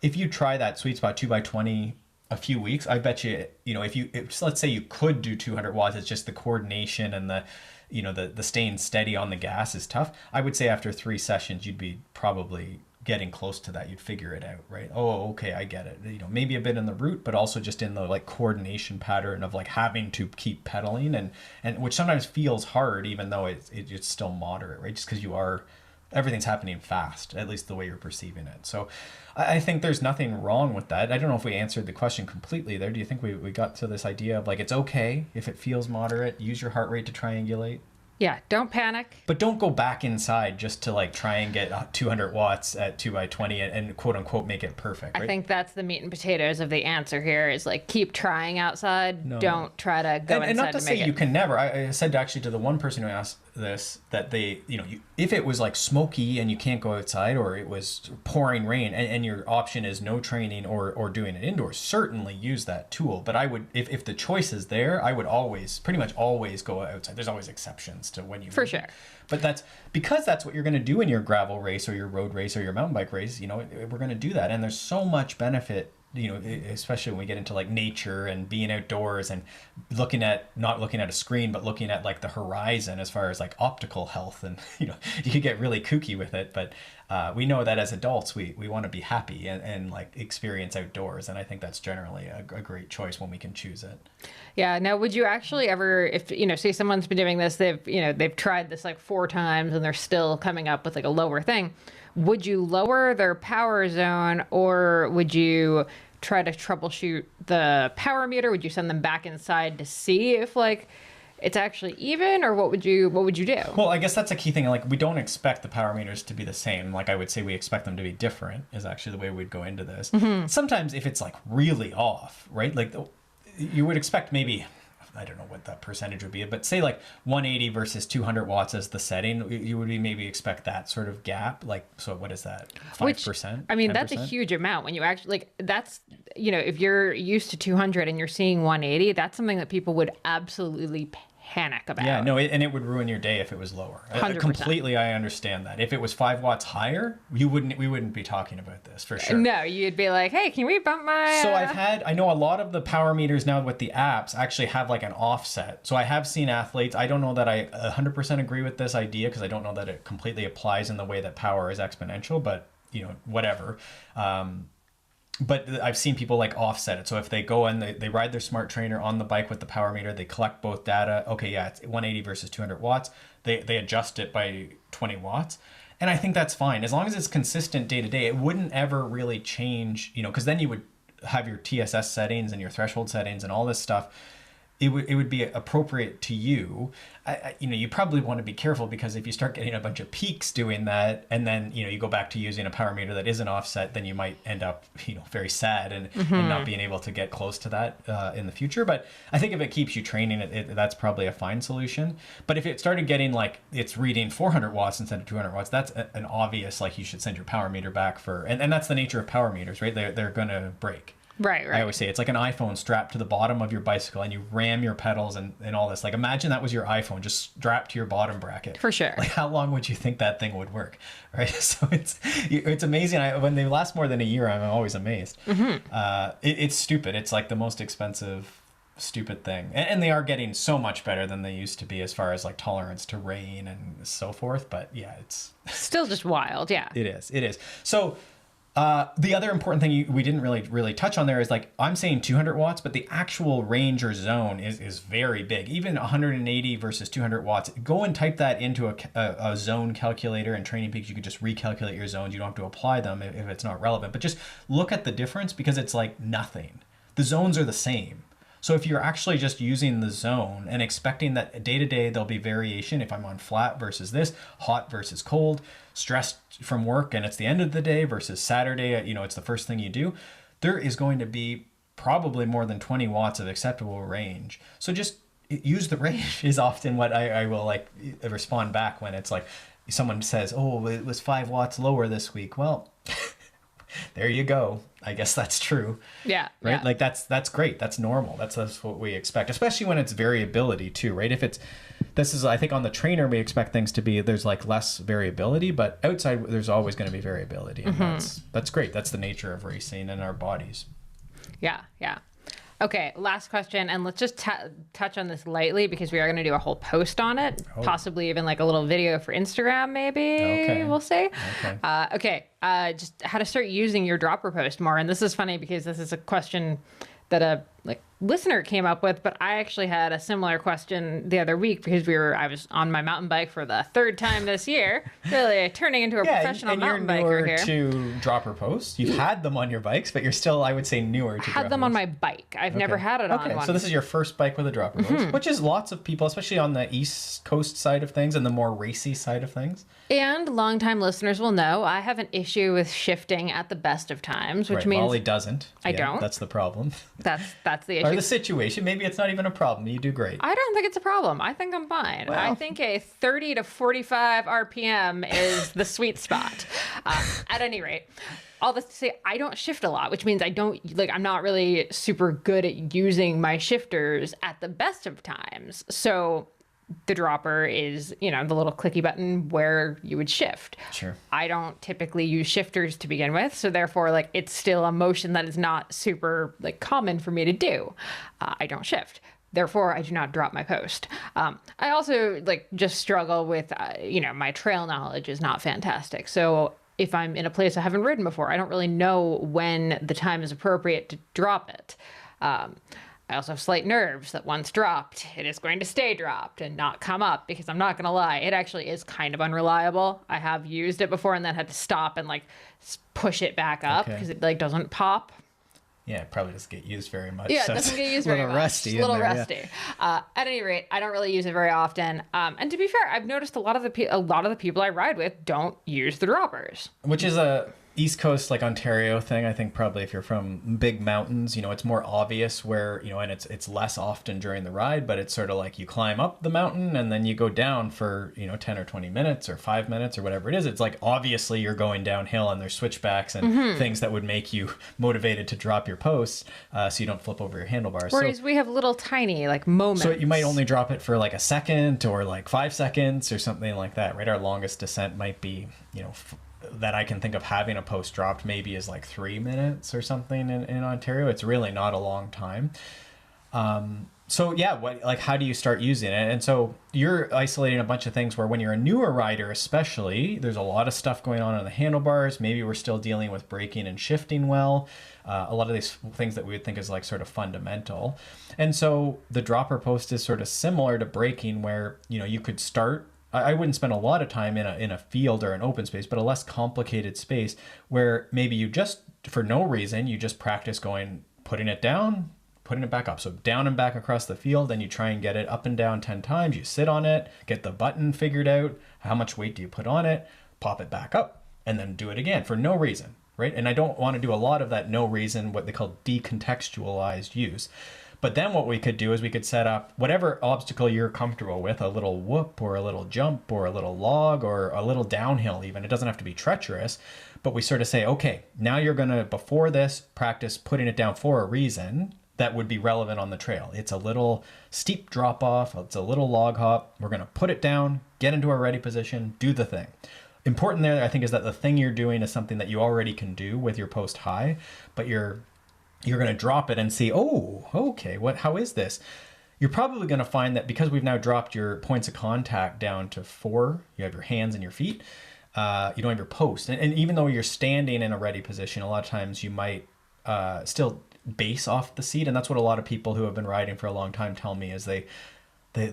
If you try that sweet spot 2x20 a few weeks, I bet you, if let's say you could do 200 watts, it's just the coordination and the staying steady on the gas is tough. I would say after 3 sessions, you'd be probably getting close to that. You'd figure it out, right? Oh, okay, I get it. Maybe a bit in the route, but also just in the like coordination pattern of like having to keep pedaling, and which sometimes feels hard, even though it's still moderate, right? Just because everything's happening fast, at least the way you're perceiving it. So I think there's nothing wrong with that. I don't know if we answered the question completely there. Do you think we got to this idea of like, it's okay if it feels moderate, use your heart rate to triangulate?
Yeah, don't panic.
But don't go back inside just to like try and get 200 watts at 2x20 and quote unquote make it perfect. Right?
I think that's the meat and potatoes of the answer here is like keep trying outside. No. Don't try to go inside
and not to say
make
you
it.
can never. I said actually to the one person who asked this that they, if it was like smoky and you can't go outside, or it was pouring rain and your option is no training or doing it indoors, certainly use that tool. But I would, if the choice is there, I would pretty much always go outside. There's always exceptions to when you
for sure.
But that's because that's what you're going to do in your gravel race or your road race or your mountain bike race. We're going to do that, and there's so much benefit, especially when we get into like nature and being outdoors and not looking at a screen, but looking at like the horizon as far as like optical health. And you could get really kooky with it, but we know that as adults we want to be happy and like experience outdoors, and I think that's generally a great choice when we can choose it.
Yeah. Now, would you actually ever, if say someone's been doing this, they've tried this like 4 times and they're still coming up with like a lower thing, would you lower their power zone, or would you try to troubleshoot the power meter? Would you send them back inside to see if like it's actually even, or what would you do?
Well, I guess that's a key thing. Like, we don't expect the power meters to be the same. Like, I would say we expect them to be different is actually the way we'd go into this. Mm-hmm. Sometimes if it's like really off, right? Like you would expect maybe, I don't know what that percentage would be, but say like 180 versus 200 watts as the setting, you would maybe expect that sort of gap. Like, so what is that? 5%?
I mean,
10%?
that's a huge amount when you actually like that's, if you're used to 200 and you're seeing 180, that's something that people would absolutely panic about.
Yeah, no, and it would ruin your day if it was lower.
100%.
Completely, I understand that. If it was 5 watts higher, we wouldn't be talking about this for sure.
No, you'd be like, hey, can we bump my...
So I know a lot of the power meters now with the apps actually have like an offset. So I have seen athletes, I don't know that I 100% agree with this idea because I don't know that it completely applies in the way that power is exponential, but whatever. But I've seen people like offset it. So if they go and they ride their smart trainer on the bike with the power meter, they collect both data. Okay, yeah, it's 180 versus 200 watts. They adjust it by 20 watts. And I think that's fine. As long as it's consistent day to day, it wouldn't ever really change, because then you would have your TSS settings and your threshold settings and all this stuff. It would be appropriate to you. You probably want to be careful, because if you start getting a bunch of peaks doing that, and then you go back to using a power meter that isn't offset, then you might end up very sad and not being able to get close to that in the future. But I think if it keeps you training, that's probably a fine solution. But if it started getting like it's reading 400 watts instead of 200 watts, that's an obvious like you should send your power meter back for. And that's the nature of power meters, right? They're going to break.
Right.
I always say it's like an iPhone strapped to the bottom of your bicycle, and you ram your pedals and all this. Like, imagine that was your iPhone just strapped to your bottom bracket.
For sure.
Like, how long would you think that thing would work? Right. So it's amazing. When they last more than a year, I'm always amazed. Mm-hmm. It's stupid. It's like the most expensive, stupid thing. And they are getting so much better than they used to be as far as like tolerance to rain and so forth. But yeah, it's
still just wild. Yeah.
It is. So the other important thing we didn't really touch on there is like, I'm saying 200 watts, but the actual range or zone is very big. Even 180 versus 200 watts. Go and type that into a zone calculator, and Training Peaks, you could just recalculate your zones. You don't have to apply them if it's not relevant, but just look at the difference, because it's like nothing. The zones are the same. So if you're actually just using the zone and expecting that day to day there'll be variation, if I'm on flat versus this, hot versus cold, stressed from work and it's the end of the day versus Saturday, you know, it's the first thing you do, there is going to be probably more than 20 watts of acceptable range. So just use the range is often what I will like respond back when it's like someone says, oh, it was 5 watts lower this week. Well, there you go. I guess that's true.
Yeah.
Right.
Yeah.
Like that's great. That's normal. That's what we expect, especially when it's variability too, right? If this is, I think on the trainer, we expect things to be, there's like less variability, but outside there's always going to be variability. And that's great. That's the nature of racing and our bodies.
Yeah. Yeah. Okay, last question, and let's just touch on this lightly because we are going to do a whole post on it, possibly even like a little video for Instagram, maybe. Okay. We'll see. Okay. Just how to start using your dropper post more. And this is funny because this is a question that a listener came up with, but I actually had a similar question the other week because I was on my mountain bike for the 3rd time this year, really turning into a professional mountain biker here.
You're newer to dropper posts. You've had them on your bikes, but you're still, I would say, newer to
had them on my bike. I've never had it on one.
So this is your first bike with a dropper post, which is lots of people, especially on the East Coast side of things and the more racy side of things.
And longtime listeners will know I have an issue with shifting at the best of times, which means
Molly doesn't.
I don't.
That's the problem.
That's the issue.
Or the situation. Maybe it's not even a problem. You do great.
I don't think it's a problem. I think I'm fine. Well, I think a 30 to 45 RPM is the sweet spot. At any rate, all this to say, I don't shift a lot, which means I'm not really super good at using my shifters at the best of times. So the dropper is, the little clicky button where you would shift.
Sure.
I don't typically use shifters to begin with, so therefore, it's still a motion that is not super common for me to do. I don't shift. Therefore, I do not drop my post. I also just struggle with, my trail knowledge is not fantastic. So if I'm in a place I haven't ridden before, I don't really know when the time is appropriate to drop it. I also have slight nerves that once dropped, it is going to stay dropped and not come up because I'm not going to lie. It actually is kind of unreliable. I have used it before and then had to stop and push it back up because it doesn't pop.
Yeah, it probably doesn't get used very much.
Yeah, it doesn't get used very much.
Rusty.
A little rusty. Yeah. At any rate, I don't really use it very often. And to be fair, I've noticed a lot of the people I ride with don't use the droppers.
Which is a East Coast, Ontario thing. I think probably if you're from big mountains, it's more obvious where, and it's less often during the ride, but it's sort of you climb up the mountain and then you go down for, 10 or 20 minutes or 5 minutes or whatever it is. It's obviously you're going downhill and there's switchbacks and things that would make you motivated to drop your posts so you don't flip over your handlebars.
Whereas we have little tiny moments.
So you might only drop it for a second or 5 seconds or something like that, right? Our longest descent might be, that I can think of having a post dropped maybe is 3 minutes or something in Ontario. It's really not a long time. So yeah, how do you start using it? And so you're isolating a bunch of things where when you're a newer rider, especially, there's a lot of stuff going on the handlebars. Maybe we're still dealing with braking and shifting well. A lot of these things that we would think is sort of fundamental. And so the dropper post is sort of similar to braking where, you could start. I wouldn't spend a lot of time in a field or an open space, but a less complicated space where maybe you just, for no reason, you just practice putting it down, putting it back up. So down and back across the field, and you try and get it up and down 10 times. You sit on it, get the button figured out. How much weight do you put on it? Pop it back up, and then do it again for no reason, right? And I don't want to do a lot of that no reason, what they call decontextualized use. But then what we could do is we could set up whatever obstacle you're comfortable with, a little whoop or a little jump or a little log or a little downhill even. It doesn't have to be treacherous, but we sort of say, okay, now you're going to, before this, practice putting it down for a reason that would be relevant on the trail. It's a little steep drop off. It's a little log hop. We're going to put it down, get into a ready position, do the thing. Important there, I think, is that the thing you're doing is something that you already can do with your post high, but you're going to drop it and see, oh, okay, how is this? You're probably going to find that because we've now dropped your points of contact down to 4, you have your hands and your feet, you don't have your post. And even though you're standing in a ready position, a lot of times you might still base off the seat. And that's what a lot of people who have been riding for a long time tell me is they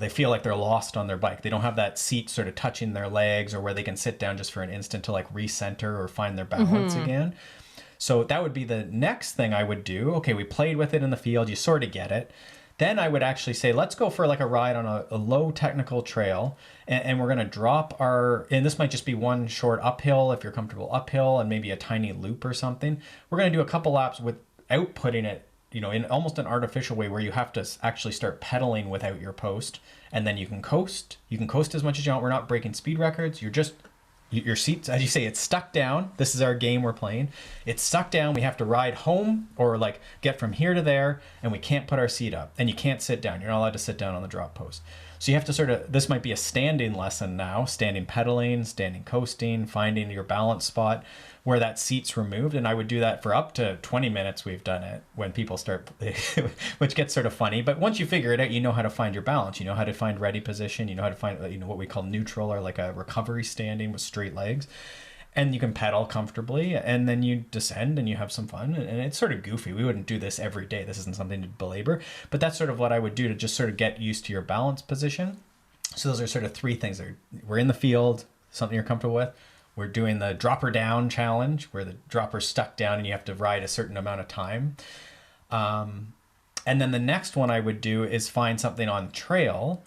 feel like they're lost on their bike. They don't have that seat sort of touching their legs or where they can sit down just for an instant to recenter or find their balance again. So that would be the next thing I would do. Okay, we played with it in the field. You sort of get it. Then I would actually say, let's go for like a ride on a low technical trail. And we're going to drop and this might just be one short uphill if you're comfortable uphill and maybe a tiny loop or something. We're going to do a couple laps without putting it, in almost an artificial way where you have to actually start pedaling without your post. And then you can coast. You can coast as much as you want. We're not breaking speed records. Your seats, as you say, it's stuck down. This is our game we're playing. It's stuck down. We have to ride home or like get from here to there, and we can't put our seat up. And you can't sit down. You're not allowed to sit down on the drop post. So you have to this might be a standing lesson now, standing pedaling, standing coasting, finding your balance spot where that seat's removed. And I would do that for up to 20 minutes. We've done it when people start, which gets sort of funny. But once you figure it out, you know how to find your balance. You know how to find ready position. You know how to find, what we call neutral or like a recovery standing with straight legs. And you can pedal comfortably, and then you descend and you have some fun. And it's sort of goofy. We wouldn't do this every day. This isn't something to belabor, but that's sort of what I would do to just sort of get used to your balance position. So those are sort of three things. We're in the field, something you're comfortable with. We're doing the dropper down challenge where the dropper's stuck down and you have to ride a certain amount of time. And then the next one I would do is find something on trail.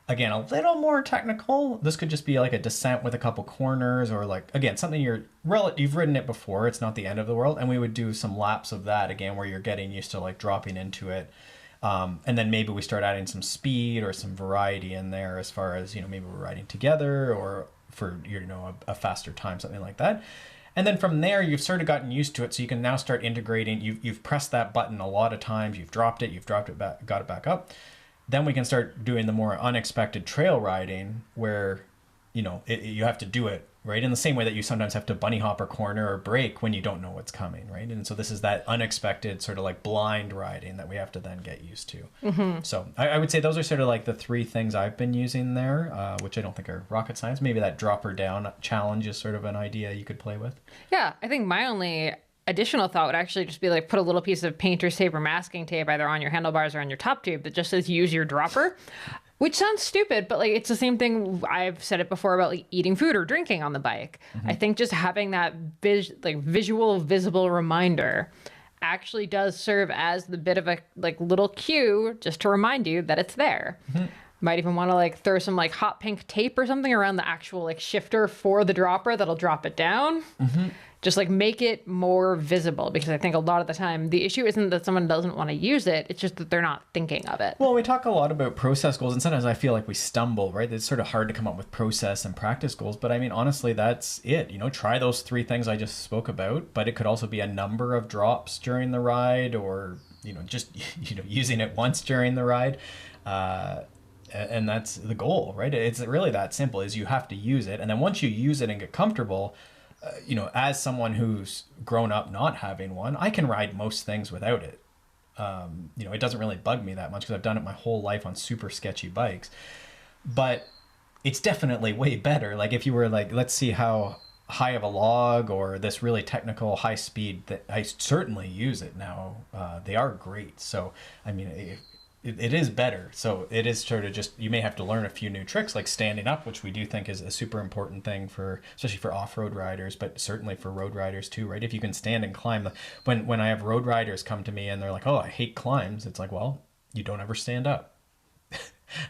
Again, a little more technical. This could just be like a descent with a couple corners or like, again, something you've ridden it before. It's not the end of the world. And we would do some laps of that again, where you're getting used to like dropping into it. And then maybe we start adding some speed or some variety in there as far as, maybe we're riding together or for, a faster time, something like that. And then from there, you've sort of gotten used to it. So you can now start integrating. You've pressed that button a lot of times. You've dropped it back, got it back up. Then we can start doing the more unexpected trail riding where, you have to do it, right? In the same way that you sometimes have to bunny hop or corner or brake when you don't know what's coming, right? And so this is that unexpected sort of like blind riding that we have to then get used to. Mm-hmm. So I would say those are sort of like the three things I've been using there, which I don't think are rocket science. Maybe that dropper down challenge is sort of an idea you could play with.
Yeah, I think my only additional thought would actually just be like put a little piece of painter's tape or masking tape either on your handlebars or on your top tube that just says use your dropper, which sounds stupid, but like it's the same thing. I've said it before about like eating food or drinking on the bike. Mm-hmm. I think just having that visual, visible reminder actually does serve as the bit of a like little cue just to remind you that it's there. Mm-hmm. Might even want to like throw some like hot pink tape or something around the actual like shifter for the dropper that'll drop it down. Mm-hmm. Just like make it more visible, because I think a lot of the time the issue isn't that someone doesn't want to use it. It's just that they're not thinking of it.
Well, we talk a lot about process goals, and sometimes I feel like we stumble, right? It's sort of hard to come up with process and practice goals. But I mean, honestly, that's it. Try those three things I just spoke about, but it could also be a number of drops during the ride or, just, using it once during the ride. And that's the goal, right? It's really that simple, is you have to use it. And then once you use it and get comfortable, as someone who's grown up not having one, I can ride most things without it. It doesn't really bug me that much because I've done it my whole life on super sketchy bikes. But it's definitely way better. Like if you were like, let's see how high of a log or this really technical high speed, that I certainly use it now. They are great. So, I mean, it is better. So it is sort of just, you may have to learn a few new tricks like standing up, which we do think is a super important thing especially for off-road riders, but certainly for road riders too, right? If you can stand and climb, when I have road riders come to me and they're like, oh, I hate climbs. It's like, well, you don't ever stand up.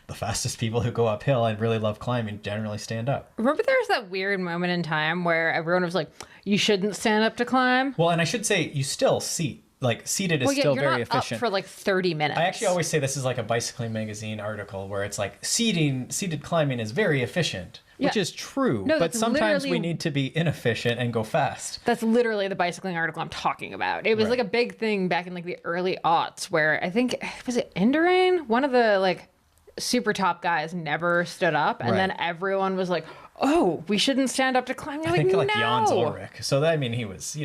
The fastest people who go uphill and really love climbing generally stand up.
Remember there was that weird moment in time where everyone was like, you shouldn't stand up to climb?
Well, and I should say you still seat. Like seated is still very efficient.
Up for like 30 minutes.
I actually always say this is like a Bicycling Magazine article where it's like seated climbing is very efficient, which is true. No, but sometimes we need to be inefficient and go fast.
That's literally the bicycling article I'm talking about. It was like a big thing back in like the early aughts where I think, was it Indurain? One of the like super top guys never stood up, and then everyone was like, oh, we shouldn't stand up to climb. You're
I think
like,
like Jan Ulrich. So that, I mean, he was,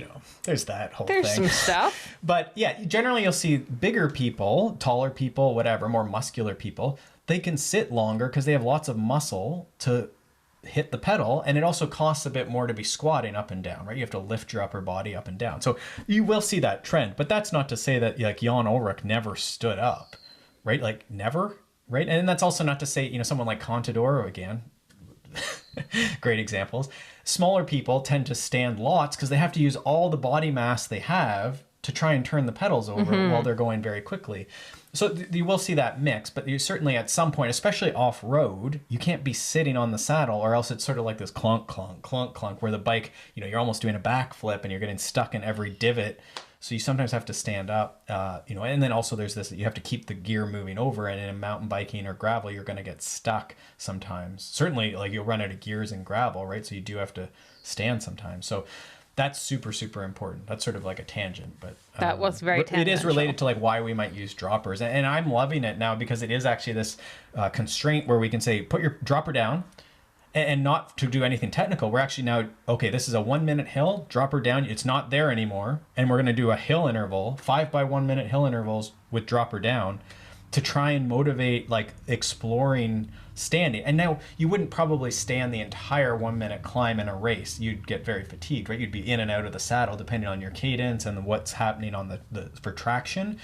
there's that whole thing.
There's some stuff.
But yeah, generally you'll see bigger people, taller people, whatever, more muscular people. They can sit longer because they have lots of muscle to hit the pedal, and it also costs a bit more to be squatting up and down, right? You have to lift your upper body up and down. So you will see that trend, but that's not to say that like Jan Ulrich never stood up, right? Like never, right? And that's also not to say, someone like Contador, again, great examples. Smaller people tend to stand lots because they have to use all the body mass they have to try and turn the pedals over while they're going very quickly. So you will see that mix, but you certainly at some point, especially off-road, you can't be sitting on the saddle, or else it's sort of like this clunk, clunk, clunk, clunk, where the bike, you're almost doing a backflip and you're getting stuck in every divot. So you sometimes have to stand up, and then also there's this, you have to keep the gear moving over, and in mountain biking or gravel, you're going to get stuck sometimes. Certainly, like you'll run out of gears in gravel, right? So you do have to stand sometimes. So that's super, super important. That's sort of like a tangent, but
that was very tangential.
It is related to like why we might use droppers. And I'm loving it now because it is actually this constraint where we can say, put your dropper down, and not to do anything technical. We're actually now, okay, this is a 1 minute hill, drop her down. It's not there anymore. And we're going to do a hill interval, 5 by 1 minute hill intervals with drop her down to try and motivate like exploring standing. And now you wouldn't probably stand the entire 1 minute climb in a race. You'd get very fatigued, right? You'd be in and out of the saddle depending on your cadence and what's happening on the for traction.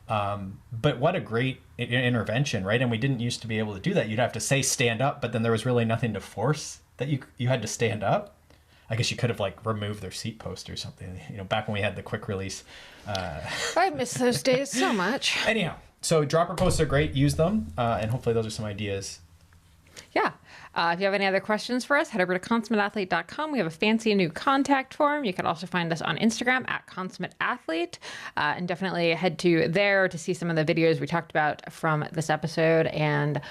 But what a great intervention, right? And we didn't used to be able to do that. You'd have to say stand up, but then there was really nothing to force that you had to stand up. I guess you could have like removed their seat post or something, back when we had the quick release.
I miss those days so much.
Anyhow, so dropper posts are great. Use them. And hopefully those are some ideas.
Yeah. If you have any other questions for us, head over to consummateathlete.com. We have a fancy new contact form. You can also find us on Instagram at consummateathlete, and definitely head to there to see some of the videos we talked about from this episode, and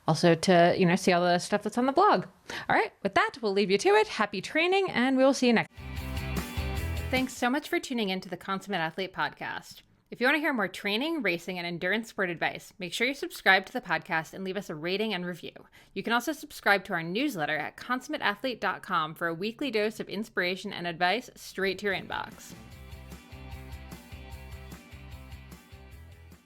also to, see all the stuff that's on the blog. All right. With that, we'll leave you to it. Happy training, and we will see you next. Thanks so much for tuning in to the Consummate Athlete podcast. If you want to hear more training, racing, and endurance sport advice, make sure you subscribe to the podcast and leave us a rating and review. You can also subscribe to our newsletter at consummateathlete.com for a weekly dose of inspiration and advice straight to your inbox.